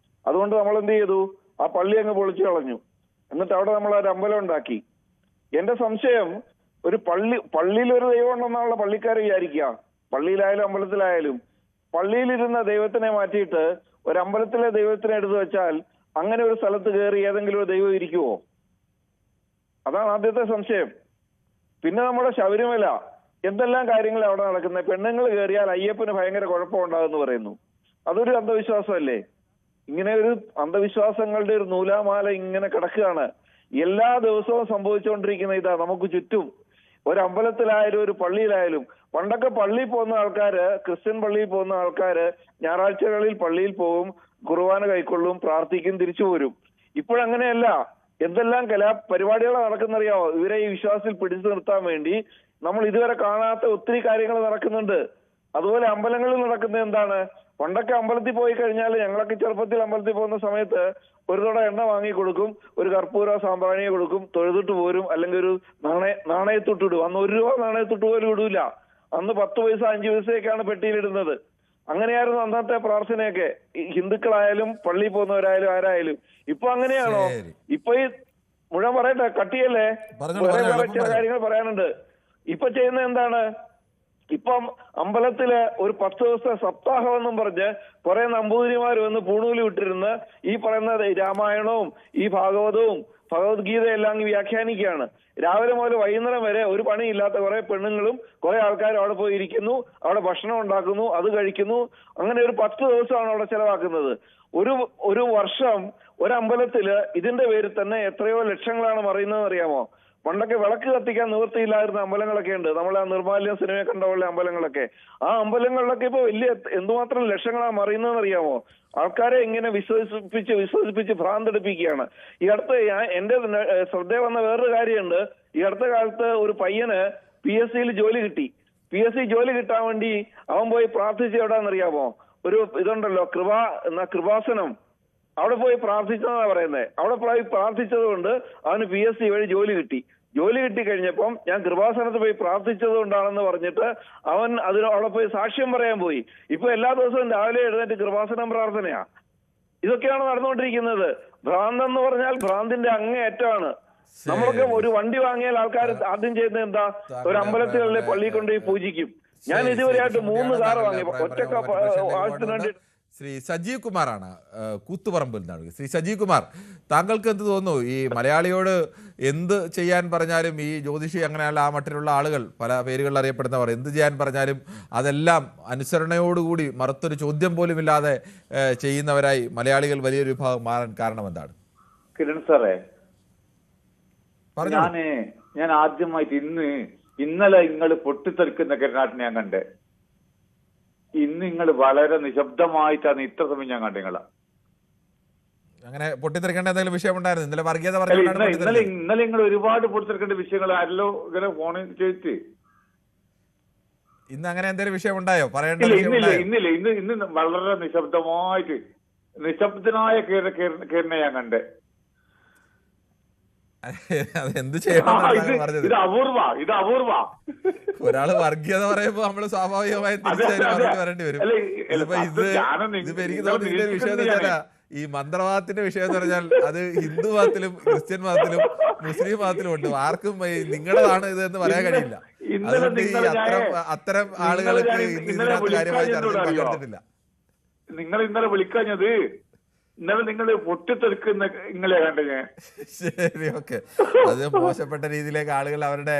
അതുകൊണ്ട് നമ്മൾ എന്ത് ചെയ്തു? ആ പള്ളി അങ്ങ് പൊളിച്ചു കളഞ്ഞു. എന്നിട്ട് അവിടെ നമ്മൾ ഒരു അമ്പലം ഉണ്ടാക്കി. എന്റെ സംശയം, ഒരു പള്ളിയിൽ ഒരു ദൈവം ഉണ്ടെന്നുള്ള പള്ളിക്കാർ വിചാരിക്കുക. പള്ളിയിലായാലും അമ്പലത്തിലായാലും പള്ളിയിലിരുന്ന ദൈവത്തിനെ മാറ്റിയിട്ട് ഒരു അമ്പലത്തിലെ ദൈവത്തിനെ എടുത്തു വെച്ചാൽ അങ്ങനെ ഒരു സ്ഥലത്ത് കയറി ഏതെങ്കിലും ഒരു ദൈവം ഇരിക്കുവോ? അതാണ് ആദ്യത്തെ സംശയം. പിന്നെ നമ്മുടെ ശബരിമല, എന്തെല്ലാം കാര്യങ്ങൾ അവിടെ നടക്കുന്നത്. പെണ്ണുങ്ങൾ കയറിയാൽ അയ്യപ്പന് ഭയങ്കര കുഴപ്പമുണ്ടാകുമെന്ന് പറയുന്നു. അതൊരു അന്ധവിശ്വാസമല്ലേ? ഇങ്ങനെ ഒരു അന്ധവിശ്വാസങ്ങളുടെ ഒരു നൂലാമാല ഇങ്ങനെ കിടക്കുകയാണ്. എല്ലാ ദിവസവും സംഭവിച്ചുകൊണ്ടിരിക്കുന്ന ഇതാ നമുക്ക് ചുറ്റും. ഒരു അമ്പലത്തിലായാലും ഒരു പള്ളിയിലായാലും. പണ്ടൊക്കെ പള്ളിയിൽ പോകുന്ന ആൾക്കാര്, ക്രിസ്ത്യൻ പള്ളിയിൽ പോകുന്ന ആൾക്കാര് ഞായറാഴ്ചകളിൽ പള്ളിയിൽ പോകും, കുർബാന കൈക്കൊള്ളും, പ്രാർത്ഥിക്കും, തിരിച്ചു പോരും. ഇപ്പോഴങ്ങനെയല്ല. എന്തെല്ലാം പരിപാടികളാണ് നടക്കുന്നറിയാമോ? ഇവരെ ഈ വിശ്വാസത്തിൽ പിടിച്ചു നിർത്താൻ വേണ്ടി നമ്മൾ ഇതുവരെ കാണാത്ത ഒത്തിരി കാര്യങ്ങൾ നടക്കുന്നുണ്ട്. അതുപോലെ അമ്പലങ്ങളിൽ നടക്കുന്നത് എന്താണ്? പണ്ടൊക്കെ അമ്പലത്തിൽ പോയി കഴിഞ്ഞാൽ, ഞങ്ങളൊക്കെ ചെറുപ്പത്തിൽ അമ്പലത്തിൽ പോകുന്ന സമയത്ത് ഒരു തുട എണ്ണ വാങ്ങി കൊടുക്കും, ഒരു കർപ്പൂര സാമ്പ്രാണിയെ കൊടുക്കും, തൊഴുതിട്ട് പോരും, അല്ലെങ്കിൽ ഒരു നാണയത്തൊട്ടിടും. അന്ന് 1 രൂപ നാണയത്തൊട്ട് പോലും ഇടൂല. അന്ന് 10 പൈസ 5 പൈസയൊക്കെയാണ് പെട്ടിയിലിടുന്നത്. അങ്ങനെയായിരുന്നു അന്നത്തെ പ്രാർത്ഥനയൊക്കെ. ഹിന്ദുക്കളായാലും പള്ളിയിൽ പോകുന്നവരായാലും ആരായാലും. ഇപ്പൊ അങ്ങനെയാണോ? ഇപ്പൊ ഈ മുഴുവൻ പറയട്ടെ, കട്ടിയല്ലേ, ചില കാര്യങ്ങൾ പറയാനുണ്ട്. ഇപ്പൊ ചെയ്യുന്നത് എന്താണ്? ഇപ്പം അമ്പലത്തില് ഒരു 10 ദിവസത്തെ സപ്താഹം എന്നും പറഞ്ഞ് കുറെ നമ്പൂതിരിമാർ വന്ന് പൂണൂല് വിട്ടിരുന്ന് ഈ പറയുന്ന രാമായണവും ഈ ഭാഗവതവും ഭഗവത്ഗീതയെല്ലാം വ്യാഖ്യാനിക്കുകയാണ്. രാവിലെ മുതൽ വൈകുന്നേരം വരെ ഒരു പണിയില്ലാത്ത കുറെ പെണ്ണുങ്ങളും കുറെ ആൾക്കാരും അവിടെ പോയി ഇരിക്കുന്നു, അവിടെ ഭക്ഷണം ഉണ്ടാക്കുന്നു, അത് കഴിക്കുന്നു. അങ്ങനെ ഒരു 10 ദിവസമാണ് അവിടെ ചെലവാക്കുന്നത്. ഒരു വർഷം ഒരമ്പലത്തില് ഇതിന്റെ പേരിൽ തന്നെ എത്രയോ ലക്ഷങ്ങളാണ് മറിയുന്നതെന്ന് അറിയാമോ? പണ്ടൊക്കെ വിളക്ക് കത്തിക്കാൻ നിവൃത്തിയില്ലായിരുന്ന അമ്പലങ്ങളൊക്കെ ഉണ്ട്. നമ്മൾ ആ നിർമ്മാല്യം സിനിമയെ കണ്ട പോലെ അമ്പലങ്ങളൊക്കെ. ആ അമ്പലങ്ങളിലൊക്കെ ഇപ്പൊ വലിയ എന്തുമാത്രം ലക്ഷങ്ങളാണ് മറിയുന്നതെന്ന് അറിയാമോ? ആൾക്കാരെ ഇങ്ങനെ വിശ്വസിപ്പിച്ച് ഭ്രാന്തെടുപ്പിക്കുകയാണ്. ഈ അടുത്ത് എന്റെ ശ്രദ്ധ വന്ന വേറൊരു കാര്യമുണ്ട്. ഈ അടുത്ത കാലത്ത് ഒരു പയ്യന് PSCയിൽ ജോലി കിട്ടി. PSC ജോലി കിട്ടാൻ വേണ്ടി അവൻ പോയി പ്രാർത്ഥിച്ച എവിടാന്നറിയാമോ? ഒരു ഇതുണ്ടല്ലോ കൃപാസനം, അവിടെ പോയി പ്രാർത്ഥിച്ചതെന്നാ പറയുന്നത്. അവിടെ പോയി പ്രാർത്ഥിച്ചത് കൊണ്ട് അവന് PSC വഴി ജോലി കിട്ടി. ജോലി കിട്ടി കഴിഞ്ഞപ്പം ഞാൻ കൃപാസനത്ത് പോയി പ്രാർത്ഥിച്ചത് കൊണ്ടാണെന്ന് പറഞ്ഞിട്ട് അവൻ അവിടെ പോയി സാക്ഷ്യം പറയാൻ പോയി. ഇപ്പൊ എല്ലാ ദിവസവും രാവിലെ എഴുന്നേറ്റ് കൃപാസനം പ്രാർത്ഥനയാ. ഇതൊക്കെയാണ് നടന്നുകൊണ്ടിരിക്കുന്നത്. ഭ്രാന്തെന്ന് പറഞ്ഞാൽ ഭ്രാന്തിന്റെ അങ്ങേയറ്റമാണ്. നമ്മളൊക്കെ ഒരു വണ്ടി വാങ്ങിയാൽ ആൾക്കാർ ആദ്യം ചെയ്യുന്നത് എന്താ? ഒരു അമ്പലത്തിലെ പള്ളിയിൽ കൊണ്ടുപോയി പൂജിക്കും. ഞാൻ ഇതുവരെയായിട്ട് 3 കാർ വാങ്ങി ഒറ്റ ആവശ്യത്തിന് വേണ്ടി. ശ്രീ സജീവ് കുമാറാണ് കൂത്തുപറമ്പിൽ നിന്നാണ്. ശ്രീ സജീവ് കുമാർ, താങ്കൾക്ക് എന്ത് തോന്നുന്നു? ഈ മലയാളിയോട് എന്ത് ചെയ്യാൻ പറഞ്ഞാലും, ഈ ജ്യോതിഷി അങ്ങനെയുള്ള ആ മട്ടിലുള്ള ആളുകൾ, പല പേരുകളിൽ അറിയപ്പെടുന്നവർ, എന്ത് ചെയ്യാൻ പറഞ്ഞാലും അതെല്ലാം അനുസരണയോടുകൂടി മറുത്തൊരു ചോദ്യം പോലും ഇല്ലാതെ ചെയ്യുന്നവരായി മലയാളികൾ വലിയൊരു വിഭാഗം മാറാൻ കാരണം എന്താണ്? കിരൺ സാറേ, ഞാൻ ആദ്യമായിട്ട് ഇന്നലെ നിങ്ങൾ പൊട്ടിത്തെറിക്കുന്ന കിരണാട്ടിനെ ഞാൻ കണ്ടേ. ഇന്ന് നിങ്ങൾ വളരെ നിശബ്ദമായിട്ടാണ് ഇത്ര സമയം ഞാൻ കണ്ടത്. നിങ്ങളെ അങ്ങനെ പൊട്ടിത്തെറിക്കേണ്ട എന്തെങ്കിലും വിഷയം ഉണ്ടായിരുന്നു? ഇന്നലെ വർഗീയത ഇന്നലെ നിങ്ങൾ ഒരുപാട് പൊട്ടിത്തെറിക്കേണ്ട വിഷയങ്ങൾ ആരല്ലോ ഇങ്ങനെ ഫോണിൽ ചോദിച്ച്. ഇന്ന് അങ്ങനെ എന്തെങ്കിലും വിഷയം ഉണ്ടായോ? പറയേണ്ട ഇന്ന് വളരെ നിശബ്ദനായ കിരണ ഞാൻ കണ്ടേ. എന്ത് ചെയ്യണം? ഇത് അപൂർവ. ഒരാള് വർഗീയത പറയുമ്പോ നമ്മള് സ്വാഭാവികമായി വരേണ്ടി വരും. ഇതിപ്പോ എനിക്ക് തോന്നുന്ന വിഷയം എന്ന് വെച്ചാൽ ഈ മന്ത്രവാദത്തിന്റെ വിഷയം എന്ന് പറഞ്ഞാൽ അത് ഹിന്ദു മതത്തിലും ക്രിസ്ത്യൻ മതത്തിലും മുസ്ലിം മതത്തിലും ഉണ്ട്. ആർക്കും നിങ്ങളതാണ് ഇത് എന്ന് പറയാൻ കഴിയില്ല. അതുകൊണ്ട് ഈ അത്തരം ആളുകൾക്ക് ഇതിനകത്ത് കാര്യമായി ചർച്ച പങ്കെടുത്തിട്ടില്ല. നിങ്ങൾ ഇന്നലെ വിളിക്കാഞ്ഞത്, ഇന്നലെ നിങ്ങൾ പൊട്ടിത്തെറിക്കുന്ന നിങ്ങളെ കണ്ട ഞാൻ. ശരി, ഓക്കെ. അത് മോശപ്പെട്ട രീതിയിലേക്ക് ആളുകൾ അവരുടെ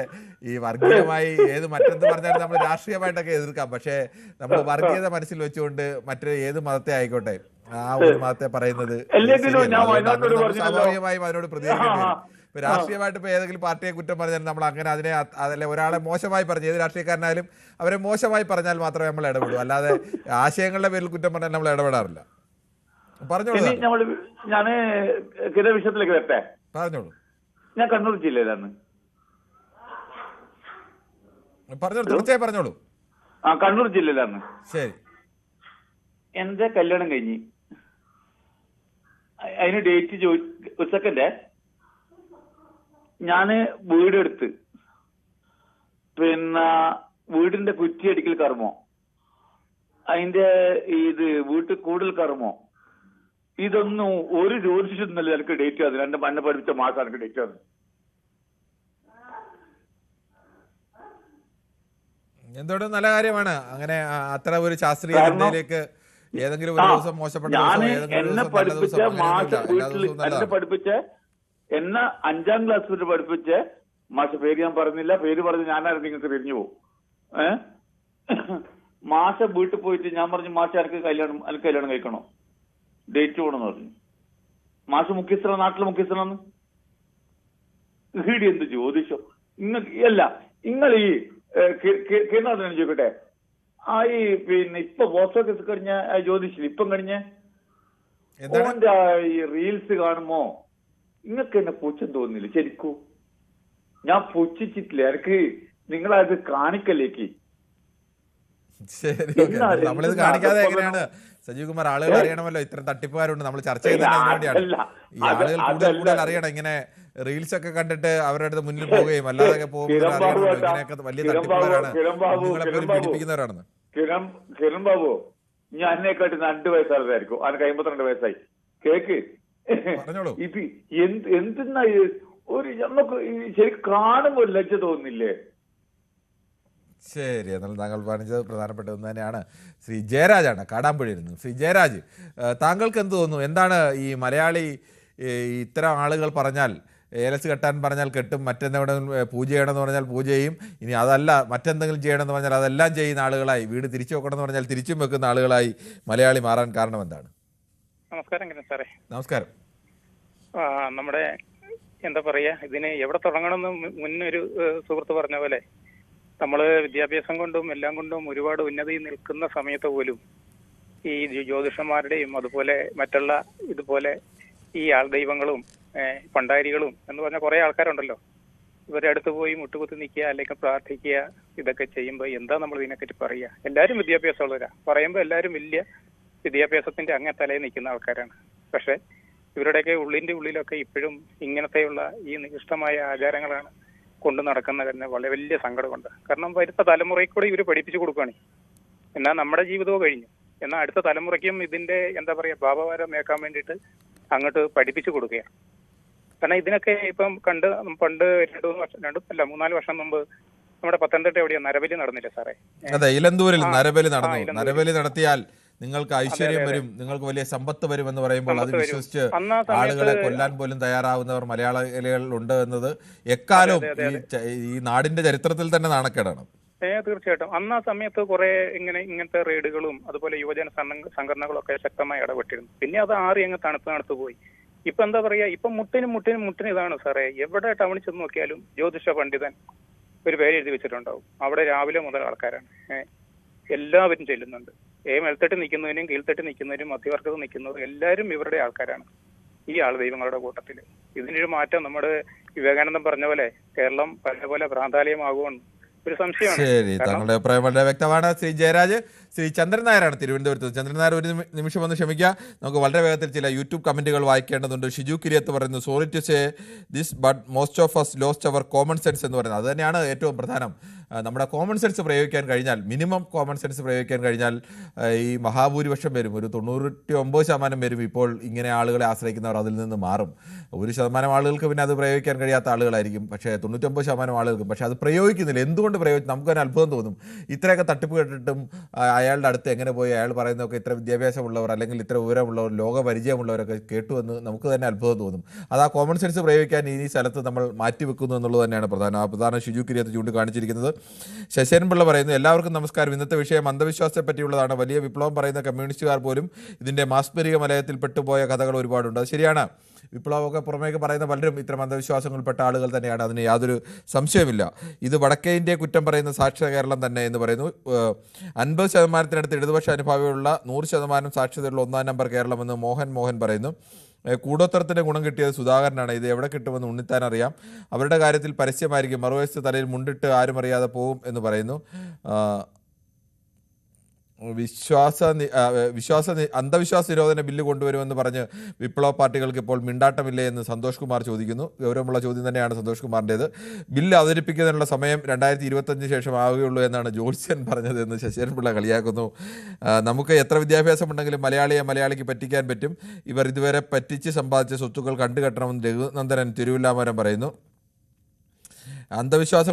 ഈ വർഗീയമായി ഏത് മറ്റെന്ത് പറഞ്ഞാലും നമ്മൾ രാഷ്ട്രീയമായിട്ടൊക്കെ എതിർക്കാം. പക്ഷേ നമ്മൾ വർഗീയത മനസ്സിൽ വെച്ചുകൊണ്ട് മറ്റൊരു ഏത് മതത്തെ ആയിക്കോട്ടെ ആ ഒരു മതത്തെ പറയുന്നത് സ്വാഭാവികമായും അതിനോട് പ്രതികരിക്കേണ്ടി വരും. ഇപ്പൊ രാഷ്ട്രീയമായിട്ട് ഇപ്പൊ ഏതെങ്കിലും പാർട്ടിയെ കുറ്റം പറഞ്ഞാൽ നമ്മൾ അങ്ങനെ അതിനെ അതല്ല ഒരാളെ മോശമായി പറഞ്ഞു, ഏത് രാഷ്ട്രീയക്കാരനായാലും അവരെ മോശമായി പറഞ്ഞാൽ മാത്രമേ നമ്മൾ ഇടപെടൂ. അല്ലാതെ ആശയങ്ങളുടെ പേരിൽ കുറ്റം പറഞ്ഞാൽ നമ്മൾ ഇടപെടാറില്ല. പറഞ്ഞോളൂ. ഞാന് വിഷയത്തിലേക്ക് വരട്ടെ. പറഞ്ഞോളൂ. ഞാൻ കണ്ണൂർ ജില്ലയിലാണ്. പറഞ്ഞോളൂ, തീർച്ചയായും പറഞ്ഞോളൂ. കണ്ണൂർ ജില്ലയിലാണ്. ശരി. എന്റെ കല്യാണം കഴിഞ്ഞ് അതിന് ഡേറ്റ് ഒരു സെക്കൻഡ്. ഞാന് വീടെടുത്ത് പിന്നെ വീടിന്റെ കുറ്റിയടിക്കൽ കർമ്മോ, അതിന്റെ ഇത് വീട്ടിൽ കൂടുതൽ കർമ്മോ, ഇതൊന്നും ഒരു ജ്യോതിഷത്തിനല്ല എനിക്ക് ഡേറ്റ് ആണ്. എന്റെ മണ്ണ പഠിപ്പിച്ച മാസം എനിക്ക് ഡേറ്റ് ആണ്. എന്തുകൊണ്ടും നല്ല കാര്യമാണ്. അങ്ങനെ അത്ര ഒരു ശാസ്ത്രീയ ചിന്തയിലേക്ക് ഏതെങ്കിലും ഒരു ദിവസം മോശപ്പെട്ട എന്നെ പഠിപ്പിച്ച എന്നെ 5ാം ക്ലാസ് വരെ പഠിപ്പിച്ച് മാഷ പേര് ഞാൻ പറഞ്ഞില്ല, പേര് പറഞ്ഞ് ഞാനായിരുന്നു നിങ്ങൾക്ക് തിരിഞ്ഞു പോകും. മാഷ വീട്ടിൽ പോയിട്ട് ഞാൻ പറഞ്ഞു, മാഷ എനിക്ക് കല്യാണം കഴിക്കണോ, ഡേറ്റ് പോകണമെന്ന് പറഞ്ഞു. മാഷ മുഖ്യസ്ഥ, നാട്ടിലെ മുഖ്യസ്ഥനാണ്. ഈടി എന്ത് ജ്യോതിഷം അല്ല. നിങ്ങൾ ഈ കിരണാഥൻ ചോദിക്കട്ടെ, ആ ഈ പിന്നെ ഇപ്പൊ പോസ്റ്റ് ഓഫീസ് കഴിഞ്ഞ ജ്യോതിഷം ഇപ്പം കഴിഞ്ഞ ഓന്റെ ഈ റീൽസ് കാണുമ്പോ നിങ്ങൾക്ക് എന്നെ പുച്ഛം തോന്നുന്നില്ല? ശരിക്കും ഞാൻ പുച്ഛിച്ചിട്ടില്ല. എനിക്ക് നിങ്ങളത് കാണിക്കലേക്ക്. ശരി, നമ്മളിത് കാണിക്കാതെ എങ്ങനെയാണ് സജീവ് കുമാർ? ആളുകൾ അറിയണമല്ലോ ഇത്തരം തട്ടിപ്പുകാരുണ്ട്. നമ്മൾ ചർച്ച ചെയ്യുന്നതിന് വേണ്ടിയാണ്. ഈ ആളുകൾ കൂടുതൽ അറിയണം. ഇങ്ങനെ റീൽസ് ഒക്കെ കണ്ടിട്ട് അവരുടെ അടുത്ത് മുന്നിൽ പോവുകയും അല്ലാതെ പോകുമ്പോൾ അറിയണമല്ലോ ഇങ്ങനെയൊക്കെ വലിയ തട്ടിപ്പുകാരാണ്, പീഡിപ്പിക്കുന്നവരാണെന്ന്. കിരൺ ബാബു, ഞാൻ എന്നെക്കാട്ടി 2 വയസ്സായിരിക്കും. അവനക്ക് 52 വയസ്സായി. കേക്ക് ഇത് എന്തെന്നാ ഒരു നമുക്ക് ശരിക്കും കാണുമ്പോൾ ലജ്ജ തോന്നുന്നില്ലേ? ശരി, എന്നാൽ താങ്കൾ പറഞ്ഞത് പ്രധാനപ്പെട്ട ഒന്ന് തന്നെയാണ്. ശ്രീ ജയരാജാണ് കാടാമ്പുഴയിൽ നിന്ന്. ശ്രീ ജയരാജ്, താങ്കൾക്ക് എന്ത് തോന്നുന്നു? എന്താണ് ഈ മലയാളി ഇത്തരം ആളുകൾ പറഞ്ഞാൽ ഏലസ് കെട്ടാൻ പറഞ്ഞാൽ കെട്ടും, മറ്റെന്തെങ്കിലും പൂജ ചെയ്യണമെന്ന് പറഞ്ഞാൽ പൂജ ചെയ്യും, ഇനി അതല്ല മറ്റെന്തെങ്കിലും ചെയ്യണമെന്ന് പറഞ്ഞാൽ അതെല്ലാം ചെയ്യുന്ന ആളുകളായി, വീട് തിരിച്ചു വെക്കണമെന്ന് പറഞ്ഞാൽ തിരിച്ചും വെക്കുന്ന ആളുകളായി മലയാളി മാറാൻ കാരണം എന്താണ്? നമസ്കാരം സാറേ. നമസ്കാരം. നമ്മുടെ എന്താ പറയാ, ഇതിന് എവിടെ തുടങ്ങണമെന്ന് മുന്നൊരു സുഹൃത്ത് പറഞ്ഞ പോലെ നമ്മള് വിദ്യാഭ്യാസം കൊണ്ടും എല്ലാം കൊണ്ടും ഒരുപാട് ഉന്നതി നിൽക്കുന്ന സമയത്ത് പോലും ഈ ജ്യോതിഷന്മാരുടെയും അതുപോലെ മറ്റുള്ള ഇതുപോലെ ഈ ആൾദൈവങ്ങളും പണ്ടാരികളും എന്ന് പറഞ്ഞ കുറെ ആൾക്കാരുണ്ടല്ലോ, ഇവരുടെ അടുത്ത് പോയി മുട്ടുകുത്തി നിൽക്കുക അല്ലെങ്കിൽ പ്രാർത്ഥിക്കുക, ഇതൊക്കെ ചെയ്യുമ്പോൾ എന്താ നമ്മൾ ഇതിനെപ്പറ്റി പറയുക? എല്ലാവരും വിദ്യാഭ്യാസമുള്ളവരാ, പറയുമ്പോൾ എല്ലാവരും വലിയ വിദ്യാഭ്യാസത്തിന്റെ അങ്ങേ തലയിൽ നിൽക്കുന്ന ആൾക്കാരാണ്. പക്ഷെ ഇവരുടെയൊക്കെ ഉള്ളിലൊക്കെ ഇപ്പോഴും ഇങ്ങനത്തെയുള്ള ഈ നികൃഷ്ടമായ ആചാരങ്ങളാണ് കൊണ്ടു നടക്കുന്നതിന് വളരെ വലിയ സങ്കടമുണ്ട്. കാരണം വരുന്ന തലമുറയ്ക്ക് കൂടെ ഇവർ പഠിപ്പിച്ചു കൊടുക്കുകയാണ്. എന്നാൽ നമ്മുടെ ജീവിതവും കഴിഞ്ഞു, എന്നാൽ അടുത്ത തലമുറയ്ക്കും ഇതിന്റെ എന്താ പറയാ ഭാവഭാരം മേക്കാൻ വേണ്ടിയിട്ട് അങ്ങോട്ട് പഠിപ്പിച്ചു കൊടുക്കുകയാണ്. കാരണം ഇതിനൊക്കെ ഇപ്പം പണ്ട് 3-4 വർഷം മുമ്പ് നമ്മുടെ പത്തനംതിട്ട എവിടെയാ നരബലി നടന്നില്ലേ സാറേ? അതെ, ഇലന്തൂരിൽ നരബലി നടന്നു. നരബലി നടത്തിയാൽ നിങ്ങൾക്ക് ഐശ്വര്യം വരും, നിങ്ങൾക്ക് വലിയ സമ്പത്ത് വരും എന്ന് പറയുമ്പോൾ അത് വിശ്വസിച്ച് ആളുകളെ കൊല്ലാൻ പോലും തയ്യാറാവുന്നവർ മലയാളികൾ ഉണ്ട് എന്നത് എക്കാലവും ഈ നാടിന്റെ ചരിത്രത്തിൽ തന്നെ നാണക്കേടാണ്. തീർച്ചയായിട്ടും. അന്ന് ആ സമയത്ത് കുറെ ഇങ്ങനത്തെ റെയ്ഡുകളും അതുപോലെ യുവജന സംഘടനകളും ഒക്കെ ശക്തമായി ഇടപെട്ടിരുന്നു. പിന്നെ അത് അങ്ങ് തണുത്ത് പോയി. ഇപ്പൊ എന്താ പറയാ, ഇപ്പൊ മുട്ടിന് ഇതാണ് സാറേ. എവിടെ ടൗണിൽ ചെന്ന് നോക്കിയാലും ജ്യോതിഷ പണ്ഡിതൻ ഒരു പേര് എഴുതി വെച്ചിട്ടുണ്ടാവും. അവിടെ രാവിലെ മുതൽ ആൾക്കാരാണ്, എല്ലാവരും ചെല്ലുന്നുണ്ട്. മേൽത്തട്ട് നിൽക്കുന്നവരും കീഴ്ത്തട്ട് നിൽക്കുന്നവരും മധ്യവർഗത്ത് നിൽക്കുന്നവരും എല്ലാവരും ഇവരുടെ ആൾക്കാരാണ്, ഈ ദൈവങ്ങളുടെ കൂട്ടത്തില്. ഇതിനൊരു മാറ്റം നമ്മുടെ വിവേകാനന്ദൻ പറഞ്ഞ പോലെ കേരളം പല ഭ്രാന്താലയമാകുമെന്ന് ഒരു സംശയമാണ്. ശരി, താങ്കളുടെ അഭിപ്രായം വളരെ വ്യക്തമാണ്. ശ്രീ ജയരാജ്. ശ്രീ ചന്ദ്രൻ നായരാണ് തിരുവനന്തപുരത്ത്. ചന്ദ്രൻ നായർ, ഒരു നിമിഷം ഒന്ന് ക്ഷമിക്കുക, നമുക്ക് വളരെ വേഗത്തിൽ ചില യൂട്യൂബ് കമന്റുകൾ വായിക്കേണ്ടതുണ്ട്. ഷിജു കിരിയത്ത് പറയുന്നു, sorry to say this but most of us lost our common sense എന്ന് പറയുന്നത്. അത് തന്നെയാണ് ഏറ്റവും പ്രധാനം. നമ്മുടെ കോമൺ സെൻസ് പ്രയോഗിക്കാൻ കഴിഞ്ഞാൽ, മിനിമം കോമൺ സെൻസ് പ്രയോഗിക്കാൻ കഴിഞ്ഞാൽ ഈ മഹാഭൂരിപക്ഷം പേരും, ഒരു 99% പേരും ഇപ്പോൾ ഇങ്ങനെ ആളുകളെ ആശ്രയിക്കുന്നവർ അതിൽ നിന്ന് മാറും. 1% ആളുകൾക്ക് പിന്നെ അത് പ്രയോഗിക്കാൻ കഴിയാത്ത ആളുകളായിരിക്കും, പക്ഷേ 99% ആളുകൾക്കും. പക്ഷേ അത് പ്രയോഗിക്കുന്നില്ല. എന്തുകൊണ്ട് പ്രയോഗിച്ചു? നമുക്ക് തന്നെ അത്ഭുതം തോന്നും. ഇത്രയൊക്കെ തട്ടിപ്പ് കേട്ടിട്ടും അയാളുടെ അടുത്ത് എങ്ങനെ പോയി അയാൾ പറയുന്നതൊക്കെ ഇത്ര വിദ്യാഭ്യാസമുള്ളവർ അല്ലെങ്കിൽ ഇത്ര വിവരമുള്ളവർ, ലോക പരിചയമുള്ളവരൊക്കെ കേട്ടു എന്ന് നമുക്ക് തന്നെ അത്ഭുതം തോന്നും. അത് ആ കോമൺ സെൻസ് പ്രയോഗിക്കാൻ ഈ സ്ഥലത്ത് നമ്മൾ മാറ്റിവെക്കുന്നു എന്നുള്ളത് തന്നെയാണ് പ്രധാന ഷിജു കിരിയത്ത് ചൂണ്ടിക്കാണിച്ചിരിക്കുന്നത്. ശശിധരൻപിള്ള പറയുന്നു, എല്ലാവർക്കും നമസ്കാരം. ഇന്നത്തെ വിഷയം അന്ധവിശ്വാസത്തെ പറ്റിയുള്ളതാണ്. വലിയ വിപ്ലവം പറയുന്ന കമ്മ്യൂണിസ്റ്റുകാർ പോലും ഇതിൻ്റെ മാസ്മരിക മലയത്തിൽ പെട്ടുപോയ കഥകൾ ഒരുപാടുണ്ട്. അത് ശരിയാണ്. വിപ്ലവമൊക്കെ പുറമേക്ക് പറയുന്ന പലരും ഇത്തരം അന്ധവിശ്വാസങ്ങളിൽപ്പെട്ട ആളുകൾ തന്നെയാണ്, അതിന് യാതൊരു സംശയമില്ല. ഇത് വടക്കേ ഇന്ത്യയെ കുറ്റം പറയുന്ന സാക്ഷര കേരളം തന്നെ എന്ന് പറയുന്നു. 50% ഇടതുപക്ഷ അനുഭാവിയുള്ള 100% സാക്ഷരതയുള്ള 1-ാം നമ്പർ കേരളമെന്ന് മോഹൻ പറയുന്നു. കൂടോത്രത്തിന് ഗുണം കിട്ടിയത് സുധാകരനാണ്. ഇത് എവിടെ കിട്ടുമെന്ന് ഉണ്ണിത്താൻ അറിയാം. അവരുടെ കാര്യത്തിൽ പരസ്യമായിരിക്കും. മറുവശത്ത് തലയിൽ മുണ്ടിട്ട് ആരും അറിയാതെ പോകും എന്ന് പറയുന്നു. അന്ധവിശ്വാസ നിരോധന ബില്ല് കൊണ്ടുവരുമെന്ന് പറഞ്ഞ് വിപ്ലവ പാർട്ടികൾക്ക് ഇപ്പോൾ മിണ്ടാട്ടമില്ലേ എന്ന് സന്തോഷ് കുമാർ ചോദിക്കുന്നു. ഗൗരവമുള്ള ചോദ്യം തന്നെയാണ് സന്തോഷ് കുമാറിൻ്റേത്. ബില്ല് അവതരിപ്പിക്കുന്നതിനുള്ള സമയം 2025 ശേഷം ആവുകയുള്ളൂ എന്നാണ് ജോത്സ്യൻ പറഞ്ഞത് എന്ന് ശശിധരൻപിള്ള കളിയാക്കുന്നു. നമുക്ക് എത്ര വിദ്യാഭ്യാസമുണ്ടെങ്കിലും മലയാളിക്ക് പറ്റിക്കാൻ പറ്റും. ഇവർ ഇതുവരെ പറ്റിച്ച് സമ്പാദിച്ച സ്വത്തുക്കൾ കണ്ടുകെട്ടണമെന്ന് രഘുനന്ദനൻ തിരുവില്ലാമരം പറയുന്നു. അന്ധവിശ്വാസ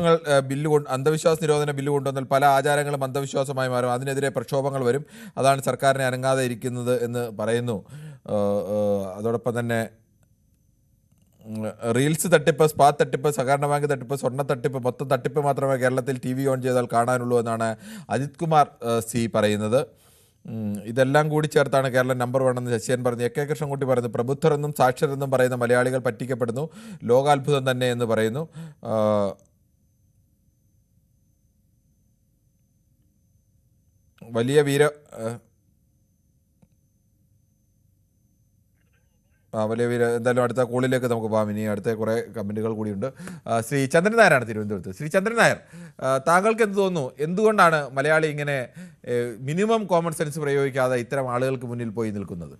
നിരോധന ബില്ല് കൊണ്ടുവന്നാൽ പല ആചാരങ്ങളും അന്ധവിശ്വാസമായി മാറും. അതിനെതിരെ പ്രക്ഷോഭങ്ങൾ വരും. അതാണ് സർക്കാരിനെ അനങ്ങാതെ ഇരിക്കുന്നത് എന്ന് പറയുന്നു. അതോടൊപ്പം തന്നെ റീൽസ് തട്ടിപ്പ്, സ്പാ തട്ടിപ്പ്, സഹകരണ ബാങ്ക് തട്ടിപ്പ്, സ്വർണ്ണ തട്ടിപ്പ്, മൊത്തം തട്ടിപ്പ് മാത്രമേ കേരളത്തിൽ TV ഓൺ ചെയ്താൽ കാണാനുള്ളൂ എന്നാണ് അജിത് കുമാർ സി പറയുന്നത്. ഇതെല്ലാം കൂടി ചേർത്താണ് കേരളം നമ്പർ 1 എന്ന് ശശിയൻ പറഞ്ഞു. AK കൃഷ്ണൻകുട്ടി പറയുന്നു, പ്രബുദ്ധർ എന്നും സാക്ഷരരെന്നും പറയുന്ന മലയാളികൾ പറ്റിക്കപ്പെടുന്നു, ലോകാത്ഭുതം തന്നെ എന്ന് പറയുന്നു. എന്തായാലും അടുത്ത കോളിലേക്ക് നമുക്ക് പോകാം. ഇനി അടുത്ത കുറേ കമൻറ്റുകൾ കൂടിയുണ്ട്. ശ്രീ ചന്ദ്രൻ നായരാണ് തിരുവനന്തപുരത്ത്. ശ്രീ ചന്ദ്രൻ നായർ, താങ്കൾക്ക് എന്ത് തോന്നുന്നു? എന്തുകൊണ്ടാണ് മലയാളി ഇങ്ങനെ മിനിമം കോമൺ സെൻസ് പ്രയോഗിക്കാതെ ഇത്തരം ആളുകൾക്ക് മുന്നിൽ പോയി നിൽക്കുന്നത്?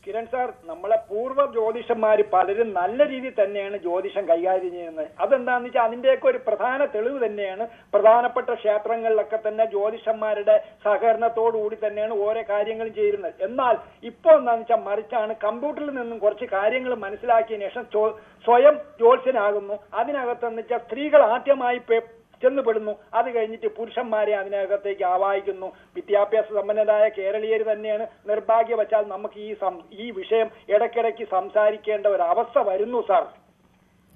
കിരൺ സാർ, നമ്മളെ പൂർവ്വ ജ്യോതിഷന്മാർ പലരും നല്ല രീതിയിൽ തന്നെയാണ് ജ്യോതിഷം കൈകാര്യം ചെയ്യുന്നത്. അതെന്താണെന്ന് വെച്ചാൽ അതിന്റെയൊക്കെ ഒരു പ്രധാന തെളിവ് തന്നെയാണ് പ്രധാനപ്പെട്ട ക്ഷേത്രങ്ങളിലൊക്കെ തന്നെ ജ്യോതിഷന്മാരുടെ സഹകരണത്തോടുകൂടി തന്നെയാണ് ഓരോ കാര്യങ്ങളും ചെയ്യുന്നത്. എന്നാൽ ഇപ്പോൾ എന്താണെന്ന് വെച്ചാൽ മറിച്ചാണ്, കമ്പ്യൂട്ടറിൽ നിന്നും കുറച്ച് കാര്യങ്ങൾ മനസ്സിലാക്കിയതിനു ശേഷം സ്വയം ജ്യോത്സ്യനാകുന്നു. അതിനകത്തെന്ന് വെച്ചാൽ സ്ത്രീകൾ ആദ്യമായി ചെന്നുപെടുന്നു. അത് കഴിഞ്ഞിട്ട് പുരുഷന്മാരെ അതിനകത്തേക്ക് ആവാഹിക്കുന്നു. വിദ്യാഭ്യാസ സമ്പന്നരായ കേരളീയർ തന്നെയാണ്. നിർഭാഗ്യവശാൽ നമുക്ക് ഈ വിഷയം ഇടയ്ക്കിടയ്ക്ക് സംസാരിക്കേണ്ട ഒരു അവസ്ഥ വരുന്നു സാർ.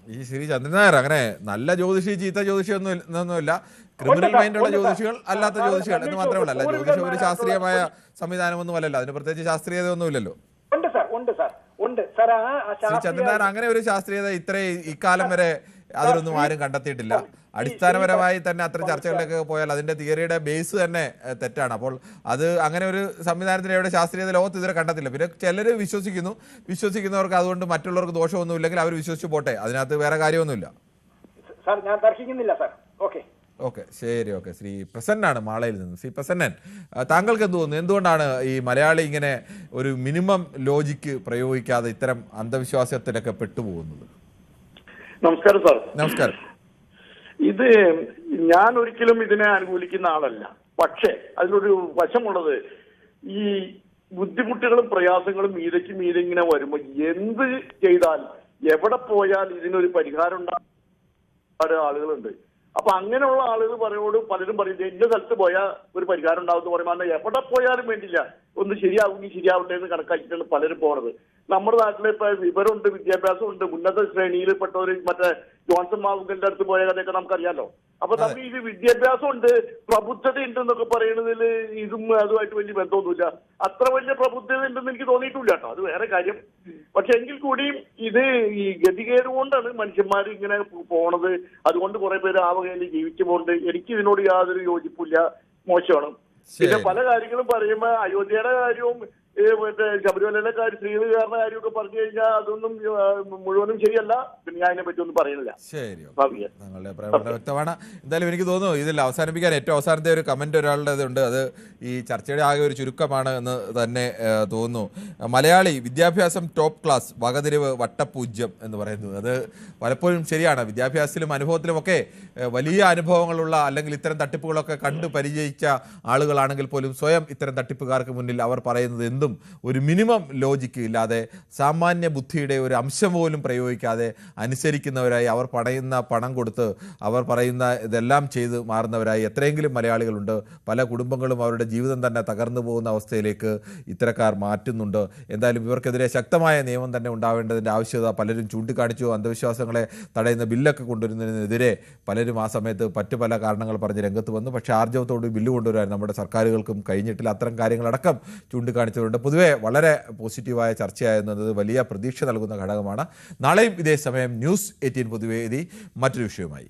ഈ ശ്രീ ചന്ദ്രൻ നായർ അങ്ങനെ നല്ല ജ്യോതിഷി ചീത്ത ജ്യോതിഷി ഒന്നുമില്ല. ക്രിമിനൽ മൈൻഡുള്ള ജ്യോതിഷികൾ അല്ലാത്ത ജ്യോതിഷികൾ എന്ന് മാത്രമല്ല. അല്ല, ജ്യോതിഷം ഒരു ശാസ്ത്രീയമായ സംവിധാനമൊന്നും അല്ലല്ലോ, അതിന് പ്രത്യേകിച്ച് ശാസ്ത്രീയത ഒന്നുമില്ലല്ലോ. ഉണ്ട് സാർ, ഉണ്ട് സാർ, ഉണ്ട് സാർ. ശ്രീ ചന്ദ്രൻ നായർ അങ്ങനെ ഒരു ശാസ്ത്രീയത ഇക്കാലം വരെ അതിലൊന്നും ആരും കണ്ടെത്തിയിട്ടില്ല. അടിസ്ഥാനപരമായി തന്നെ അത്തരം ചർച്ചകളിലേക്ക് പോയാൽ അതിന്റെ തിയറിയുടെ ബേസ് തന്നെ തെറ്റാണ്. അപ്പോൾ അത് അങ്ങനെ ഒരു സംവിധാനത്തിന് എവിടെ ശാസ്ത്രീയത ലോകത്ത് ഇതുവരെ കണ്ടെത്തില്ല. പിന്നെ ചിലർ വിശ്വസിക്കുന്നവർക്ക് അതുകൊണ്ട് മറ്റുള്ളവർക്ക് ദോഷമൊന്നുമില്ലെങ്കിൽ അവർ വിശ്വസിച്ച് പോട്ടെ, അതിനകത്ത് വേറെ കാര്യമൊന്നുമില്ല. സാർ ഞാൻ തർക്കിക്കുന്നില്ല സാർ. ഓക്കെ, ശരി. ഓക്കെ, ശ്രീ പ്രസന്നാണ് മാളയിൽ നിന്ന്. ശ്രീ പ്രസന്നൻ, താങ്കൾക്ക് എന്ത് തോന്നുന്നു? എന്തുകൊണ്ടാണ് ഈ മലയാളി ഇങ്ങനെ ഒരു മിനിമം ലോജിക്ക് പ്രയോഗിക്കാതെ ഇത്തരം അന്ധവിശ്വാസത്തിലൊക്കെ പെട്ടുപോകുന്നത്? നമസ്കാരം സാർ. നമസ്കാരം. ഇത് ഞാൻ ഒരിക്കലും ഇതിനെ അനുകൂലിക്കുന്ന ആളല്ല. പക്ഷേ അതിനൊരു വശമുള്ളത്, ഈ ബുദ്ധിമുട്ടുകളും പ്രയാസങ്ങളും മീതയ്ക്ക് മീതെ ഇങ്ങനെ വരുമ്പോൾ എന്ത് ചെയ്താൽ എവിടെ പോയാൽ ഇതിനൊരു പരിഹാരം ഉണ്ടാകുന്ന ആളുകളുണ്ട്. അപ്പൊ അങ്ങനെയുള്ള ആളുകൾ പലരും പറയും എന്റെ സ്ഥലത്ത് പോയാൽ ഒരു പരിഹാരം ഉണ്ടാകുമെന്ന് പറയുമ്പോൾ എവിടെ പോയാലും വേണ്ടില്ല, ഒന്ന് ശരിയാവുമെങ്കിൽ ശരിയാവട്ടെ എന്ന് കണക്കാക്കിയിട്ടാണ് പലരും പോണത്. നമ്മുടെ നാട്ടിലെ ഇപ്പൊ വിവരമുണ്ട്, വിദ്യാഭ്യാസമുണ്ട്, ഉന്നത ശ്രേണിയിൽപ്പെട്ടവർ മറ്റേ ജോൺസൺ മാവുങ്കലിന്റെ അടുത്ത് പോയ കഥയൊക്കെ നമുക്കറിയാലോ. അപ്പൊ നമുക്ക് ഇത് വിദ്യാഭ്യാസമുണ്ട്, പ്രബുദ്ധത ഉണ്ട് എന്നൊക്കെ പറയുന്നതിൽ ഇതും അതുമായിട്ട് വലിയ ബന്ധമൊന്നുമില്ല. അത്ര വലിയ പ്രബുദ്ധത ഉണ്ടെന്ന് എനിക്ക് തോന്നിയിട്ടില്ല കേട്ടോ, അത് വേറെ കാര്യം. പക്ഷെ എങ്കിൽ കൂടിയും ഇത് ഈ ഗതികേട് കൊണ്ടാണ് മനുഷ്യന്മാർ ഇങ്ങനെ പോണത്. അതുകൊണ്ട് കുറെ പേര് ആ വകയിൽ ജീവിച്ചു പോകുന്നുണ്ട്. എനിക്ക് ഇതിനോട് യാതൊരു യോജിപ്പില്ല, മോശമാണ്. പിന്നെ പല കാര്യങ്ങളും പറയുമ്പോ അയോധ്യയുടെ കാര്യവും മറ്റേ ശബരിമലയുടെ കാര്യം, ശ്രീകാരുടെ കാര്യമൊക്കെ പറഞ്ഞു കഴിഞ്ഞാൽ അതൊന്നും മുഴുവനും ശരിയല്ല. പിന്നെ ഞാൻ അതിനെ പറ്റി ഒന്നും പറയുന്നില്ല. ശരി, നിങ്ങളുടെ അഭിപ്രായം വളരെ വ്യക്തമാണ്. എന്തായാലും എനിക്ക് തോന്നുന്നു ഇതിൽ അവസാനിപ്പിക്കാൻ ഏറ്റവും അവസാനത്തെ ഒരു കമന്റ് ഒരാളുടെ ഇതുണ്ട്. അത് ഈ ചർച്ചയുടെ ആകെ ഒരു ചുരുക്കമാണ് എന്ന് തന്നെ തോന്നുന്നു. മലയാളി വിദ്യാഭ്യാസം ടോപ്പ് ക്ലാസ്, വകതിരിവ് വട്ടപൂജ്യം എന്ന് പറയുന്നത് അത് പലപ്പോഴും ശരിയാണ്. വിദ്യാഭ്യാസത്തിലും അനുഭവത്തിലുമൊക്കെ വലിയ അനുഭവങ്ങളുള്ള അല്ലെങ്കിൽ ഇത്തരം തട്ടിപ്പുകളൊക്കെ കണ്ടു പരിചയിച്ച ആളുകളാണെങ്കിൽ പോലും സ്വയം ഇത്തരം തട്ടിപ്പുകാർക്ക് മുന്നിൽ അവർ പറയുന്നത് എന്തും ഒരു മിനിമം ലോജിക്ക് ഇല്ലാതെ സാമാന്യ ബുദ്ധിയുടെ ഒരു അംശം പോലും പ്രയോഗിക്കാതെ അനുസരിക്കുന്നവരായി, അവർ പണയുന്ന പണം കൊടുത്ത് അവർ പറയുന്ന ഇതെല്ലാം ചെയ്ത് മാറുന്നവരായി എത്രയെങ്കിലും മലയാളികളുണ്ട്. പല കുടുംബങ്ങളും അവരുടെ ജീവിതം തന്നെ തകർന്നു പോകുന്ന അവസ്ഥയിലേക്ക് ഇത്തരക്കാർ മാറ്റുന്നുണ്ട്. എന്തായാലും ഇവർക്കെതിരെ ശക്തമായ നിയമം തന്നെ ഉണ്ടാവേണ്ടതിൻ്റെ ആവശ്യകത പലരും ചൂണ്ടിക്കാണിച്ചു. അന്ധവിശ്വാസങ്ങളെ തടയുന്ന ബില്ലൊക്കെ കൊണ്ടുവരുന്നതിനെതിരെ പലരും ആ സമയത്ത് പല കാരണങ്ങൾ പറഞ്ഞ് രംഗത്ത് വന്നു. പക്ഷേ ആർജവത്തോട് ബില്ല് കൊണ്ടുവരാൻ നമ്മുടെ സർക്കാരുകൾക്കും കഴിഞ്ഞിട്ടില്ല. അത്തരം കാര്യങ്ങളടക്കം ചൂണ്ടിക്കാണിച്ചവരുണ്ട്. പൊതുവെ വളരെ പോസിറ്റീവായ ചർച്ചയായിരുന്നത് വലിയ പ്രതീക്ഷ നൽകുന്ന ഘടകമാണ്. നാളെയും ഇതേ സമയം ന്യൂസ് 18 പൊതുവേദി മറ്റൊരു വിഷയവുമായി.